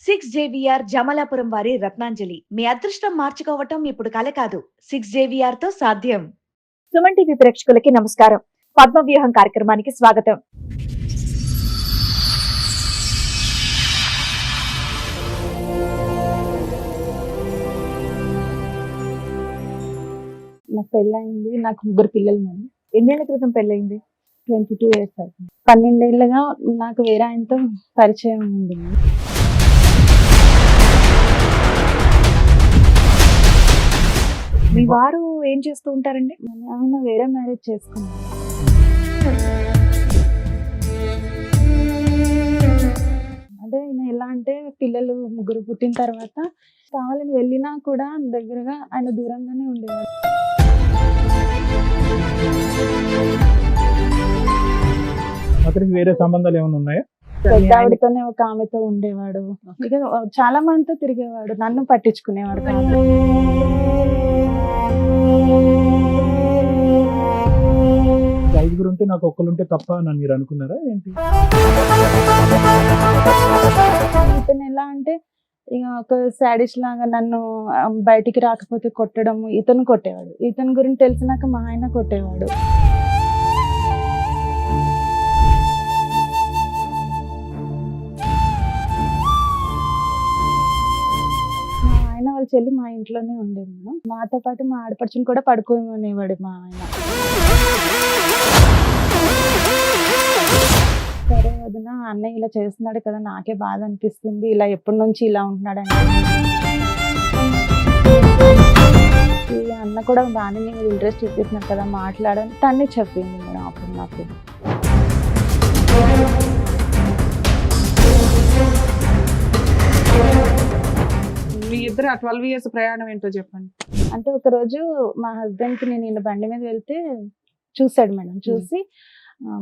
JVR Jamalapuram వారి రత్నాంజలి మీ అదృష్టం మార్చుకోవటం ఇప్పుడు కల కాదు 6 JVR తో సాధ్యం. సుమన్ టీవీ ప్రేక్షకులకి నమస్కారం. పద్మవ్యూహం కార్యక్రమానికి స్వాగతం. నాకు పెళ్ళయింది. నాకు 3 పిల్లలు. మేడం ఎన్నేళ్ల క్రితం పెళ్ళయింది? 22 years అవుతుంది. 12 ఏళ్ళుగా నాకు వేరే ఆయనతో పరిచయం ఉంది. మీ వారు ఏం చేస్తూ ఉంటారండి? ఆయన వేరే మ్యారేజ్ చేసుకున్నారు. అంటే ఆయన ఎలా అంటే పిల్లలు 3 పుట్టిన తర్వాత కావాలని వెళ్ళినా కూడా దగ్గరగా ఆయన దూరంగానే ఉండేవాడు. అతనికి వేరే సంబంధాలు ఏమైనా ఉన్నాయా? పెద్ద ఆవిడతోనే ఒక ఆమెతో ఉండేవాడు. ఇక చాలా మందితో తిరిగేవాడు. నన్ను పట్టించుకునేవాడు కాదు. ఐదుగురు ఉంటే నాకు ఒక్కరుంటే తప్ప అని మీరు అనుకున్నారా ఏంటి? ఇతను ఎలా అంటే ఇక ఒక సాడిస్ట్ లాగా నన్ను బయటికి రాకపోతే కొట్టడం, ఇతను కొట్టేవాడు. ఇతని గురించి తెలిసినాక మా ఆయన కొట్టేవాడు. మా ఆయన వాళ్ళ చెల్లి మా ఇంట్లోనే ఉండేది. మేడం మాతో పాటు మా ఆడపడుచుని కూడా పడుకోమనేవాడు మా ఆయన. సరే వదిన, అన్నయ్య ఇలా చేస్తున్నాడు కదా, నాకే బాధ అనిపిస్తుంది, ఇలా ఎప్పటి నుంచి ఇలా ఉంటున్నాడంటే. ఈ అన్న కూడా దాని మీద ఇంట్రెస్ట్ చూపిస్తున్నాడు కదా, మాట్లాడని తనే చెప్పింది మేడం అప్పుడు నాకు. మీ ఇద్దరు ఆ 12 years ప్రయాణం ఏంటో చెప్పండి. అంటే ఒక రోజు మా హస్బెండ్ కి నేను ఈయన బండి మీద వెళ్తే చూసాడు మేడం. చూసి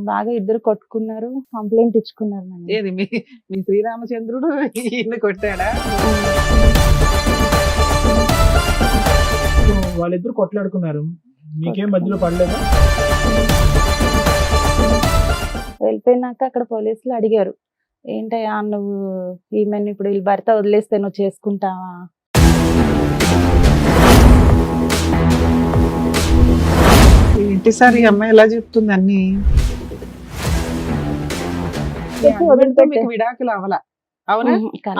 బాగా ఇద్దరు కొట్టుకున్నారు, కంప్లైంట్ ఇచ్చుకున్నారు మేడం. ఏది మీ శ్రీరామచంద్రుడు ఈయన కొట్టాడా? వాళ్ళిద్దరు కొట్లాడుకున్నారు, మీకేం మధ్యలో పడలేదా? వెళ్ళిపోయినాక అక్కడ పోలీసులు అడిగారు, ఏంటయ్యా నువ్వు ఈమెను ఇప్పుడు వీళ్ళ భర్త వదిలేస్తే నువ్వు చేసుకుంటావా? ఏంటి సార్ ఈ అమ్మాయి ఎలా చెప్తుంది అన్ని? మీకు విడాకులు అవలా? అవునా?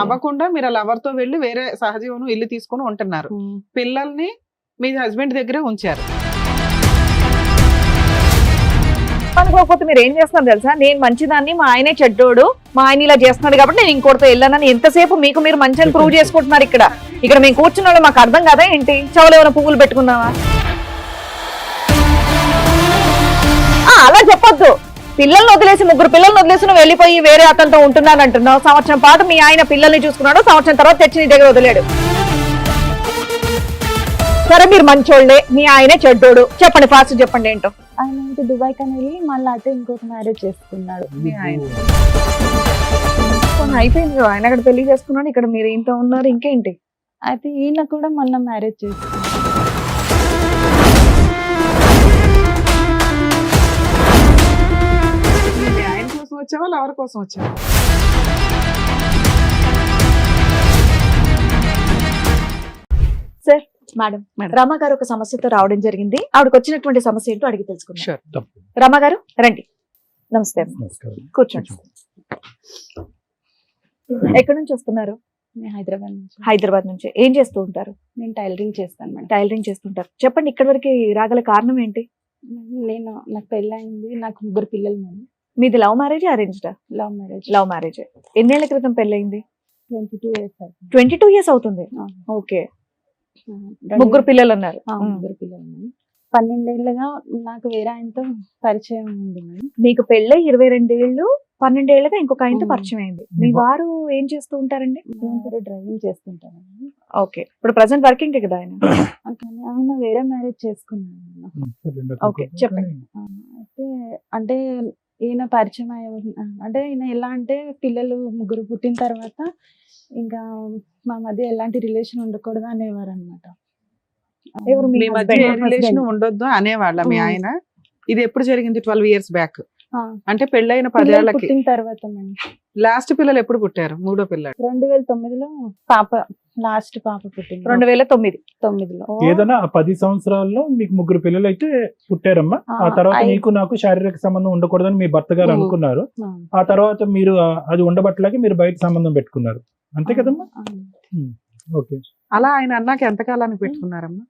అవ్వకుండా మీరు ఆ లవర్ తో వెళ్ళి వేరే సహజీవనం ఇల్లు తీసుకొని ఉంటున్నారు. పిల్లల్ని మీ హస్బెండ్ దగ్గరే ఉంచారు. అనుకోకపోతే మీరు ఏం చేస్తున్నారు తెలుసా? నేను మంచిదాన్ని, మా ఆయనే చెడ్డోడు, మా ఆయన ఇలా చేస్తున్నాడు కాబట్టి నేను ఇంకోటితో వెళ్ళానని ఎంతసేపు మీకు మీరు మంచిని ప్రూవ్ చేసుకుంటున్నారు. ఇక్కడ మేము కూర్చున్నాడు మాకు అర్థం కదా ఏంటి? చెవులు ఏమైనా పువ్వులు పెట్టుకున్నావా? అలా చెప్పొద్దు. పిల్లల్ని వదిలేసి 3 పిల్లల్ని వదిలేసి నువ్వు వెళ్ళిపోయి వేరే అతనితో ఉంటున్నాను అంటున్నావు. సంవత్సరం పాటు మీ ఆయన పిల్లల్ని చూసుకున్నాడు, సంవత్సరం తర్వాత తెచ్చి నీ దగ్గర వదిలేడు. సరే మీరు మంచోళ్ళే, మీ ఆయనే చెడ్డోడు, చెప్పండి ఫాస్ట్ చెప్పండి ఏంటో. ఆయన ఇంటి దుబాయ్ కని వెళ్ళి మళ్ళీ అటు ఇంకొక మ్యారేజ్ చేసుకున్నాడు. మీ ఆయన అయిపోయింది, ఆయన అక్కడ పెళ్లి చేసుకున్నాడు, ఇక్కడ మీరు ఇంత ఉన్నారు, ఇంకేంటి? అయితే ఈయన కూడా మొన్న మ్యారేజ్ చేసుకున్నాడు. మీ ఆయన కోసం వచ్చావా లవర్ కోసం వచ్చావా? సార్ మేడం, రమ గారు ఒక సమస్యతో రావడం జరిగింది. ఆవిడకి వచ్చినటువంటి సమస్య ఏంటో అడిగి తెలుసుకున్నాం. రమ గారు రండి. నమస్తే. కూర్చోండి. ఎక్కడి నుంచి వస్తున్నారు? హైదరాబాద్ నుంచి. హైదరాబాద్ నుంచి. ఏం చేస్తూ ఉంటారు? నేను టైలరింగ్ చేస్తాను మేడం. టైలరింగ్ చేస్తుంటారు. చెప్పండి, ఇక్కడి వరకు రాగల కారణం ఏంటి? నాకు పెళ్ళయింది. నాకు 3 పిల్లలు మేడం. మీది లవ్ మ్యారేజ్ అరేంజ్డా? Love marriage. Love marriage. ఎన్నేళ్ల క్రితం పెళ్ళయింది? 22 years అవుతుంది. 22 years అవుతుంది. ఓకే. 3 పిల్లలు అన్నారు. 3 పిల్లలు. 12 ఏళ్ళుగా నాకు వేరే ఆయనతో పరిచయం ఉంది మేడం. మీకు పెళ్ళై 22 ఏళ్ళు, 12 ఏళ్ళగా ఇంకొక ఆయనతో పరిచయం అయింది. మీ వారు ఏం చేస్తూ ఉంటారండి? డ్రైవింగ్ చేస్తుంటారు. ఓకే. ఇప్పుడు ప్రెసెంట్ వర్కింగ్ కదా ఆయన? కానీ ఆయన వేరే మ్యారేజ్ చేసుకున్నాడు. ఓకే, చెప్పండి. అయితే అంటే ఈయన పరిచయం అంటే ఈయన ఎలా అంటే పిల్లలు 3 పుట్టిన తర్వాత ఇంకా మా మధ్య ఎలాంటి రిలేషన్ ఉండకూడదు అనేవారు అనమాట. మీ మధ్య రిలేషన్ ఉండొద్దు అనేవాళ్ళ మీ ఆయన? ఇది ఎప్పుడు జరిగింది? 12 years బ్యాక్. ఆ, అంటే పెళ్ళైన పిల్లలు 10 ఏళ్లకి పుట్టిన తర్వాత మేడం లాస్ట్ పిల్లలు ఎప్పుడు పుట్టారు? మూడో పిల్లలు 2009లో పాప లాస్ట్ పాప పుట్టింది 2009. 9లో. ఏదైనా ఆ 10 సంవత్సరాల్లో మీకు 3 పిల్లలు అయితే పుట్టారమ్మా. ఆ, ఆ తర్వాత ఐదు. నాకు శారీరక సంబంధం ఉండకూడదని మీ భర్త గారు అనుకున్నారు. ఆ, ఆ తర్వాత మీరు అది ఉండబట్టలేక మీరు బయట సంబంధం పెట్టుకున్నారు, అంతే కదమ్మా? ఆ. ఓకే. అలా ఆయన అన్నాక ఎంత కాలానికి పెట్టుకున్నారమ్మా?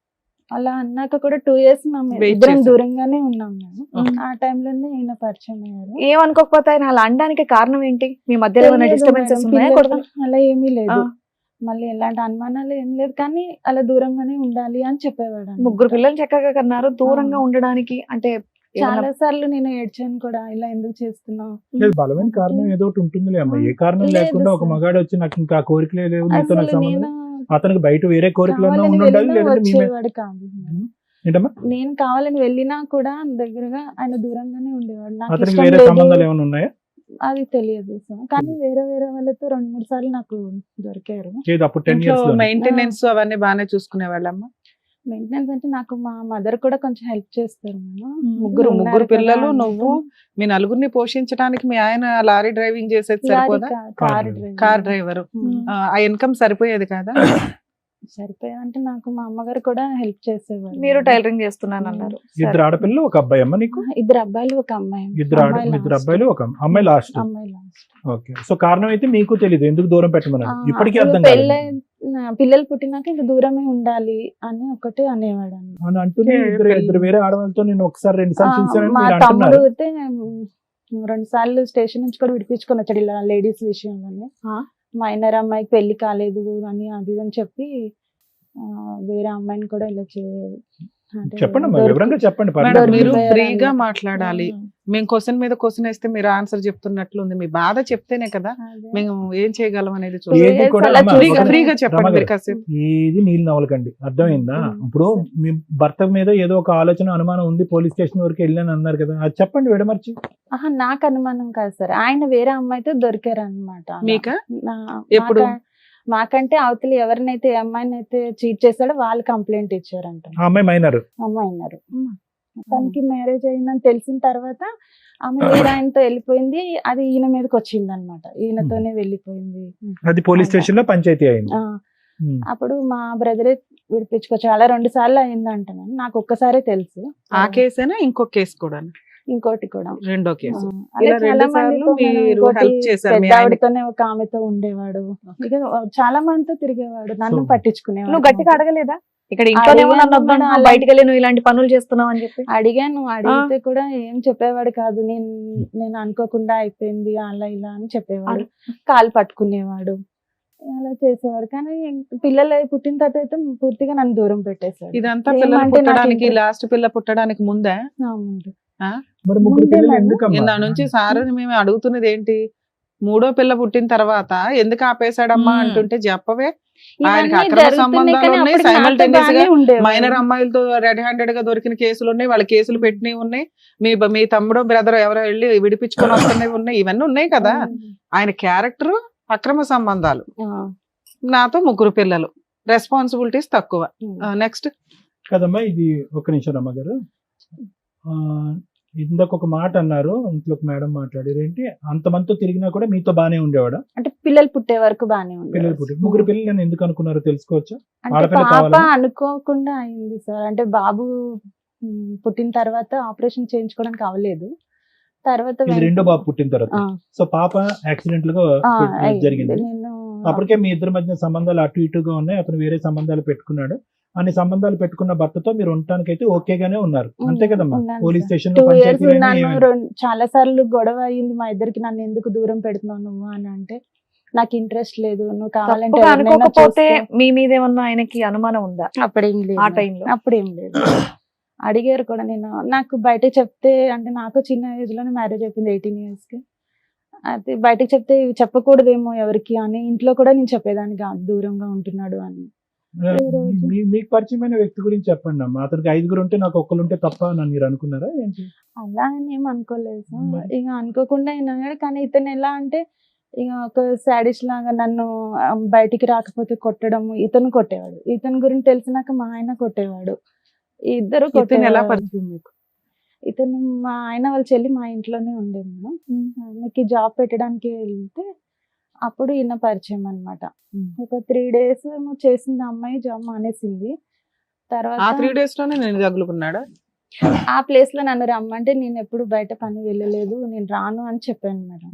అలా అన్నాక కూడా 2 years మేము Wait ఇద్దరం చేశారు. దూరంగానే ఉన్నాం మేము. ఉమ్. ఆ టైంలోనే ఈయన పరిచయం అయ్యారు. ఏమనుకోకపోతే ఆయన అలా అనడానికి కారణం ఏంటి? మీ మధ్యలో ఏమైనా తెలియదు డిస్టర్బెన్సెస్ మేడం, ఉన్నాయా? పిల్లలు కొడుకు అలా ఏమీ లేదు. ఆ. మళ్ళీ ఎలాంటి అనుమానాలు ఏం లేదు, కానీ అలా దూరంగానే ఉండాలి అని చెప్పేవాడు అన్నమాట. 3 పిల్లలు చక్కగా కన్నారు, దూరంగా ఉండడానికి అంటే చాలా సార్లు నేను ఏడ్చాను కూడా, ఇలా ఎందుకు చేస్తున్నావు లేదు, బలమైన కారణం ఏదో ఒకటి ఉంటుందిలే అమ్మా. ఏ కారణం లేదు లేకుండా ఒక సార్. మగాడు వచ్చి నాకు ఇంకా కోరికలే లేవు, నీతో నాకు అసలు సంబంధం, నేను అతనికి బయట వేరే కోరికలన్నా కావాలని ఉండి ఉండాలి, వెళ్ళినా లేదంటే మీ మీద- వచ్చేవాడు కాదు. ఏంటమ్మా? నేను కావాలని వెళ్ళినా కూడా దగ్గరగా ఆయన దూరంగానే ఉండేవాడు. నాకు అతనికి ఇష్టం వేరే లేదు సంబంధాలు ఏమైనా ఉన్నాయా? అది తెలియదు సార్, కానీ వేరే వాళ్ళతో 2-3 సార్లు నాకు దొరికారు. లేదు, అప్పుడు 10 ఇంట్లో years లో. మెయింటెనెన్స్ అవన్నీ బాగానే చూసుకునే వాళ్ళమ్మా? మెయింటెనెన్స్ అంటే నాకు మా మదర్ కూడా కొంచెం హెల్ప్ చేస్తారు మేడం. ముగ్గురు ఉన్నారు కదా పిల్లలు, అన్నట్టు. నువ్వు, మీ నలుగురిని పోషించడానికి మీ ఆయన లారీ డ్రైవింగ్ చేసేది లారీ సరిపోదా? Car car driver. ఆ ఇన్కమ్ సరిపోయేది కదా? సరిపోయేది అంటే నాకు మా అమ్మగారు కూడా హెల్ప్ చేసేవారు. మీరు టైలరింగ్ చేస్తున్నాను అన్నారు. ఇద్దరు ఆడపిల్లలు, ఒక అబ్బాయి అమ్మ నీకు? 2 అబ్బాయిలు 1 అమ్మాయి. ఇద్దరు అబ్బాయిలు, ఒక అమ్మాయి లాస్ట్. అమ్మాయి లాస్ట్. ఓకే. సో కారణం అయితే మీకు తెలియదు ఎందుకు దూరం పెట్టమన్నారు, ఇప్పటికీ అర్థం పెళ్ళై పిల్లలు పుట్టినాక ఇంక దూరమే ఉండాలి అని ఒకటి అనేవాడు అన్నమాట. అని అంటూనే ఇద్దరు వేరే ఆడవాళ్ళతో నేను ఒకసారి 2 సార్లు చూసానని మా మీరు తమ్ముడు అంటున్నారు. అయితే 2 సార్లు స్టేషన్ నుంచి కూడా విడిపించుకొని వచ్చాడు ఇలా లేడీస్ విషయంలోనే. మైనర్ అమ్మాయికి పెళ్లి కాలేదు అని అది ఇది అని చెప్పి వేరే అమ్మాయిని కూడా ఇలా చెప్పండి అమ్మా, వివరంగా చెప్పండి. మేడం, పర్లేదు. మీరు దొరికిపోయారు ఫ్రీగా అన్నమాట. మాట్లాడాలి. మేము క్వశ్చన్ మీద క్వశ్చన్ వేస్తే మీరు ఆన్సర్ చెప్తున్నట్లు ఉంది. మీ బాధ చెప్తేనే కదా మేము ఏం చేయగలం అనేది చూడాలి. ఏది కూడా అలా అమ్మా, చూసి ఒక- ఫ్రీగా చెప్పండి రమగారు, మీరు కాసేపు. ఏది నీళ్ళు నవ్వలకండి, అర్థమైందా? ఇప్పుడు మీ భర్త మీద ఏదో ఒక ఆలోచన అనుమానం ఉంది, పోలీస్ స్టేషన్ వరకు వెళ్ళాను అన్నారు కదా, అది చెప్పండి విడమర్చి. ఆహా, నాకు అనుమానం కాదు సార్, ఆయన వేరే అమ్మాయితో దొరికారు అనమాట. మీకా? ఎప్పుడు? మాకంటే అవతలి ఎవరినైతే అమ్మాయిని అయితే చీట్ చేశాడో వాళ్ళు కంప్లైంట్ ఇచ్చారంట. ఆ అమ్మాయి మైనర్. అమ్మాయి అన్నారు. తనకి మ్యారేజ్ అయిందని తెలిసిన తర్వాత ఆమె వేరే ఆయనతో వెళ్ళిపోయింది. అది ఈయన మీదకి వచ్చింది అనమాట, ఈయనతోనే వెళ్ళిపోయింది. అది పోలీస్ స్టేషన్ లో పంచాయతీ అయింది. ఆ, అప్పుడు మా బ్రదరే విడిపించుకోవచ్చు, అలా 2 సార్లు అయిందంట. నాకు ఒక్కసారే తెలుసు. ఆ కేసేనా ఇంకొక కేసు కూడా? ఇంకోటి కూడా రెండో కేసు. అలా ఇలా చాలా 2 సార్లు మందితో మనం మీరు ఇంకోటి హెల్ప్ చేశారు మీ పెద్ద ఆయనకి. ఆవిడతోనే ఒక ఆమెతో ఉండేవాడు. ఇక చాలా మందితో తిరిగేవాడు, నన్ను So, పట్టించుకునేవాడు. నువ్వు గట్టిగా అడగలేదా? ఇక్కడ ఇంట్లోనేమో నన్ను వద్దన్నా, అడిగాను, బయటికి వెళ్ళి నువ్వు ఇలాంటి పనులు చేస్తున్నావు అని చెప్పి. అడిగాను, అడిగితే కూడా ఏం చెప్పేవాడు కాదు. నేను అనుకోకుండా అయిపోయింది అలా ఇలా అని చెప్పేవాడు. కాలు పట్టుకునేవాడు, అలా చేసేవాడు. కానీ పిల్లలు పుట్టిన తర్వాత అయితే పూర్తిగా నన్ను దూరం పెట్టేశాడు. ఇదంతా ఏమంటే పిల్లలు నాకు పుట్టడానికి, interest- లాస్ట్ పిల్ల పుట్టడానికి ముందే? ముందు. మరి 3 ముందే పిల్లలు మేడం. ఎందుకమ్మా? దాని నుంచి సార్ మేము అడుగుతున్నది ఏంటి, మూడో పిల్ల పుట్టిన తర్వాత ఎందుకు ఆపేశాడమ్మా అంటుంటే చెప్పవే. ఆయనకి ఇవన్నీ అక్రమ జరుగుతున్నాయి సంబంధాలు కానీ ఉన్నాయి, అప్పటికి నాతో simultaneous గా బాగానే ఉండేవాడు. మైనర్ అమ్మాయిలతో రెడ్ హ్యాండెడ్ గా దొరికిన కేసులు ఉన్నాయి, వాళ్ళ కేసులు పెట్టినవి ఉన్నాయి, మీ తమ్ముడు బ్రదర్ ఎవరో వెళ్ళి విడిపించుకొని వస్తున్నవి ఉన్నాయి, ఇవన్నీ ఉన్నాయి కదా. ఆయన క్యారెక్టర్ అక్రమ సంబంధాలు, నాతో 3 పిల్లలు, రెస్పాన్సిబిలిటీస్ తక్కువ. నెక్స్ట్ కదమ్మా, ఇది ఒక నిమిషం రమ్మగారు. ఇందాక ఒక మాట అన్నారు, ఇంట్లోకి మేడం మాట్లాడారు ఏంటి, అంతమందితో తిరిగినా కూడా మీతో బానే ఉండేవాడా? అంటే పిల్లలు పుట్టే వరకు బానే పిల్లలు పుట్టి 3 పిల్లలు నేను ఎందుకు అనుకున్నారో తెలుసుకోవచ్చా? అంటే ఆడపిల్ల పాప కావాలని? అనుకోకుండా అయింది సార్. అంటే బాబు పుట్టిన తర్వాత ఆపరేషన్ చేయించుకోవడానికి అవ్వలేదు. తర్వాత ఇది రెండో బాబు పుట్టిన తర్వాత. ఆ, సో పాప యాక్సిడెంట్ గా అయింది. జరిగింది. నేను అప్పటికే మీ ఇద్దరి మధ్య సంబంధాలు అటు ఇటుగా ఉన్నాయి, అతను వేరే సంబంధాలు పెట్టుకున్నాడు. అన్ని సంబంధాలు పెట్టుకున్న భర్తతో మీరు ఉండటానికి అయితే ఓకేగానే ఉన్నారు, అంతే కదమ్మా? ఉన్నాను పోలీస్ సార్. స్టేషన్ 2 లో years పంచాయతీలు ఉన్నాను. ఏమైనా- చాలా సార్లు గొడవ అయ్యింది మా ఇద్దరికి. నన్ను ఎందుకు దూరం పెడుతున్నావు నువ్వు అని అంటే, నాకు ఇంట్రెస్ట్ లేదు, నువ్వు కావాలంటే తప్పుగా ఎవరినైనా అనుకోకపోతే చూసుకో. మీ మీద ఏమన్నా ఆయనకి అనుమానం ఉందా అప్పుడేం లేదు ఆ మేడం. టైంలో? అప్పుడేం లేదు. అడిగారు కూడా. నేను నాకు బయట చెప్తే, అంటే నాకు చిన్న ఏజ్ లోనే మ్యారేజ్ అయిపోయింది, 18 years కి. అది బయటకు చెప్తే ఇవి చెప్పకూడదేమో ఎవరికి అని ఇంట్లో కూడా నేను చెప్పేదాన్ని కాదు, దూరంగా ఉంటున్నాడు అని. మీకు పరిచయమైన వ్యక్తి గురించి చెప్పండి అమ్మా. అతనికి 5 ఉంటే నాకు ఒక్కరు ఉంటే తప్ప అని మీరు అనుకున్నారా ఏంటి? అలా అని ఏం అనుకోలేదు సార్. మరి? ఇక అనుకోకుండా అయినా కానీ ఇతను ఎలా అంటే ఇక ఒక సాడిస్ట్ లాగా నన్ను బయటికి రాకపోతే కొట్టడం, ఇతను కొట్టేవాడు. ఇతని గురించి తెలిసినాక మా ఆయన కొట్టేవాడు. ఇద్దరు ఇతను ఎలా కొట్టేవాడు. పరిచయం మీకు? ఇతను మా ఆయన వాళ్ళ చెల్లి మా ఇంట్లోనే ఉండే మేడం. ఆమెకి జాబ్ పెట్టడానికి వెళ్తే అప్పుడు ఈయన పరిచయం అనమాట. ఒక 3 days ఏమో చేసింది ఆ అమ్మాయి, జాబ్ మానేసింది. ఆ తర్వాత 3 days లోనే నేను తగులుకున్నాడా? ఆ ప్లేస్ లో నన్ను రమ్మంటే నేను ఎప్పుడు బయట పని వెళ్ళలేదు, నేను రాను అని చెప్పాను మేడం.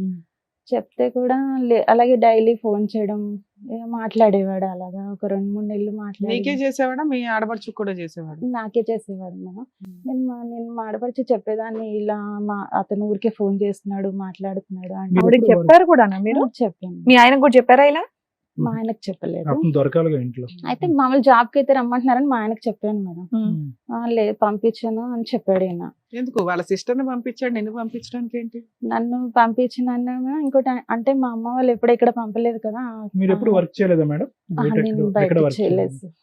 చెప్తే కూడా అలాగే డైలీ ఫోన్ చేయడం, మాట్లాడేవాడు. అలాగా ఒక 2-3 నెలలు నీకే మాట్లాడి చేసేవాడా మీ ఆడపడుచుకు కూడా చేసేవాడు? నాకే చేసేవాడు మేడం. నేను మాడపరిచి చెప్పేదాన్ని, ఇలా అతను ఊరికే ఫోన్ చేస్తున్నాడు, మాట్లాడుతున్నాడు అని ఆవిడకి చెప్పారు కూడా మీరు? చెప్పాను. మీ ఆయనకు కూడా చెప్పారా ఇలా? మా ఆయనకు చెప్పలేదు. అతను దొరకాలిగా ఇంట్లో. అయితే మామూలు జాబ్ కి అయితే రమ్మంటున్నారని మా ఆయనకు చెప్పాను మేడం. లేదు పంపించాను అని చెప్పాడు ఈయన. ఎందుకు వాళ్ళ సిస్టర్ ని పంపించాడు, నిన్ను పంపించడానికి ఏంటి? నన్ను పంపించిన ఇంకోటి అంటే మా అమ్మ వాళ్ళు ఎప్పుడు ఇక్కడ పంపలేదు కదా. మీరు ఎప్పుడు వర్క్ చేయలేదా మేడం? నేను బయట చేయలేదు.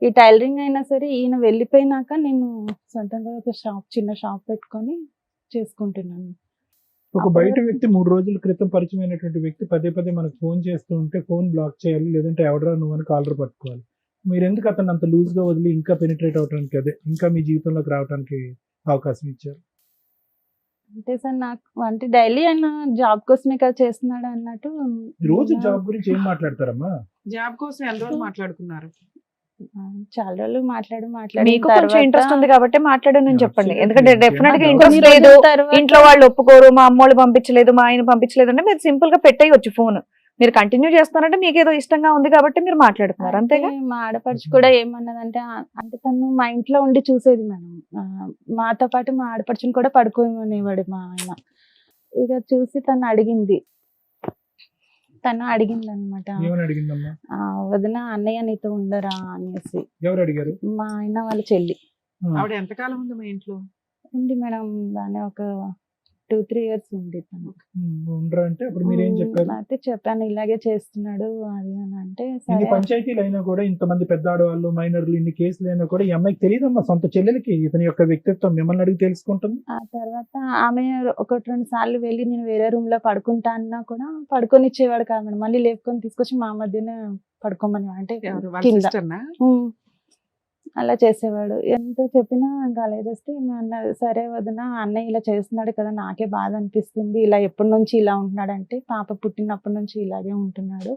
ఈ టైలరింగ్ అయినా సరే ఈయన వెళ్ళిపోయినాక నేను సొంతంగా ఒక చిన్న షాప్ పెట్టుకొని చేసుకుంటున్నాను. ఒక బయట వ్యక్తి 3 రోజుల క్రితం పరిచయం అయినటువంటి వ్యక్తి పదే పదే మనకు ఫోన్ చేస్తూ ఉంటే ఫోన్ బ్లాక్ చేయాలి, లేదంటే ఎవడరా నువ్వు అని కాలర్ పట్టుకోవాలి. మీరు ఎందుకు అతను అంత లూజ్ గా వదిలి ఇంకా పెనిట్రేట్ అవడానికి, అదే ఇంకా మీ జీవితంలోకి రావడానికి అవకాశం ఇచ్చారు? అంటే సార్ నాకు అంటే డైలీ ఆయన జాబ్ కోసమే కదా చేస్తున్నాడు అన్నట్టు. రోజు జాబ్ గురించి ఏం మాట్లాడతారమ్మా? జాబ్ కోసం ఎన్ని రోజులు మాట్లాడుకున్నారు? చాలా రోజులు మాట్లాడి మీకు కొంచెం ఇంట్రెస్ట్ ఉంది కాబట్టి మాట్లాడని చెప్పండి. Absolutely. ఎందుకంటే డెఫినెట్ గా కొన్ని ఇంట్రెస్ట్ రోజుల లేదు, తర్వాత- ఇంట్లో వాళ్ళు ఒప్పుకోరు, మా అమ్మోళ్ళు పంపించలేదు, మా ఆయన పంపించలేదు అంటే మీరు సింపుల్ గా పెట్టేయచ్చు ఫోన్. మీరు కంటిన్యూ చేస్తున్నారంటే మీకు ఏదో ఇష్టంగా ఉంది కాబట్టి మీరు మాట్లాడుతున్నారు, అంతేగా? అయితే మా ఆడపడుచు కూడా ఏమన్నదంటే అంటే తను మా ఇంట్లో ఉండి చూసేది మేడం. మాతో పాటు మా ఆడపడుచుని కూడా పడుకోమనేవాడు మా ఆయన. ఇక చూసి తను అడిగింది అనమాట, ఏమని అడిగిందమ్మా? వదిన అన్నయ్య నీతో ఉండరా అనేసి. ఎవరు అడిగారు? మా ఆయన వాళ్ళ చెల్లి ఆవిడ ఎంతకాలం ఉంది మీ ఇంట్లో? ఉంది మేడం, బాగానే ఒక 2-3 years ఉంది తను. ఉండరా అంటే అప్పుడు మీరేం చెప్పారు? అయితే చెప్పాను ఇలాగే చేస్తున్నాడు అది అని అంటే ఇన్ని సరే. పంచాయతీలు అయినా కూడా, ఇంతమంది పెద్ద ఆడవాళ్ళు మైనర్లు ఇన్ని కేసులు అయినా కూడా ఈ అమ్మాయికి తెలియదమ్మా, సొంత చెల్లెలకి ఇతని యొక్క వ్యక్తిత్వం మిమ్మల్ని అడిగి తెలుసుకుంటుంది. ఆ తర్వాత ఆమె 1-2 సార్లు వెళ్ళి నేను వేరే రూమ్ లో పడుకుంటా అన్నా కూడా పడుకొని ఇచ్చేవాడు కాదు మేడం. మళ్ళీ లేపుకొని తీసుకొచ్చి మా మధ్యనే పడుకోమని అంటే ఎవరు? వాళ్ళ కింద. సిస్టర్నా? అలా చేసేవాడు. ఎంత చెప్పినా ఇంకా అలా చేస్తే ఈమె అన్నది, సరే వదిన అన్నయ్య ఇలా చేస్తున్నాడు కదా, నాకే బాధ అనిపిస్తుంది, ఇలా ఎప్పటి నుంచి ఇలా ఉంటున్నాడు అంటే పాప పుట్టినప్పటి నుంచి ఇలాగే ఉంటున్నాడు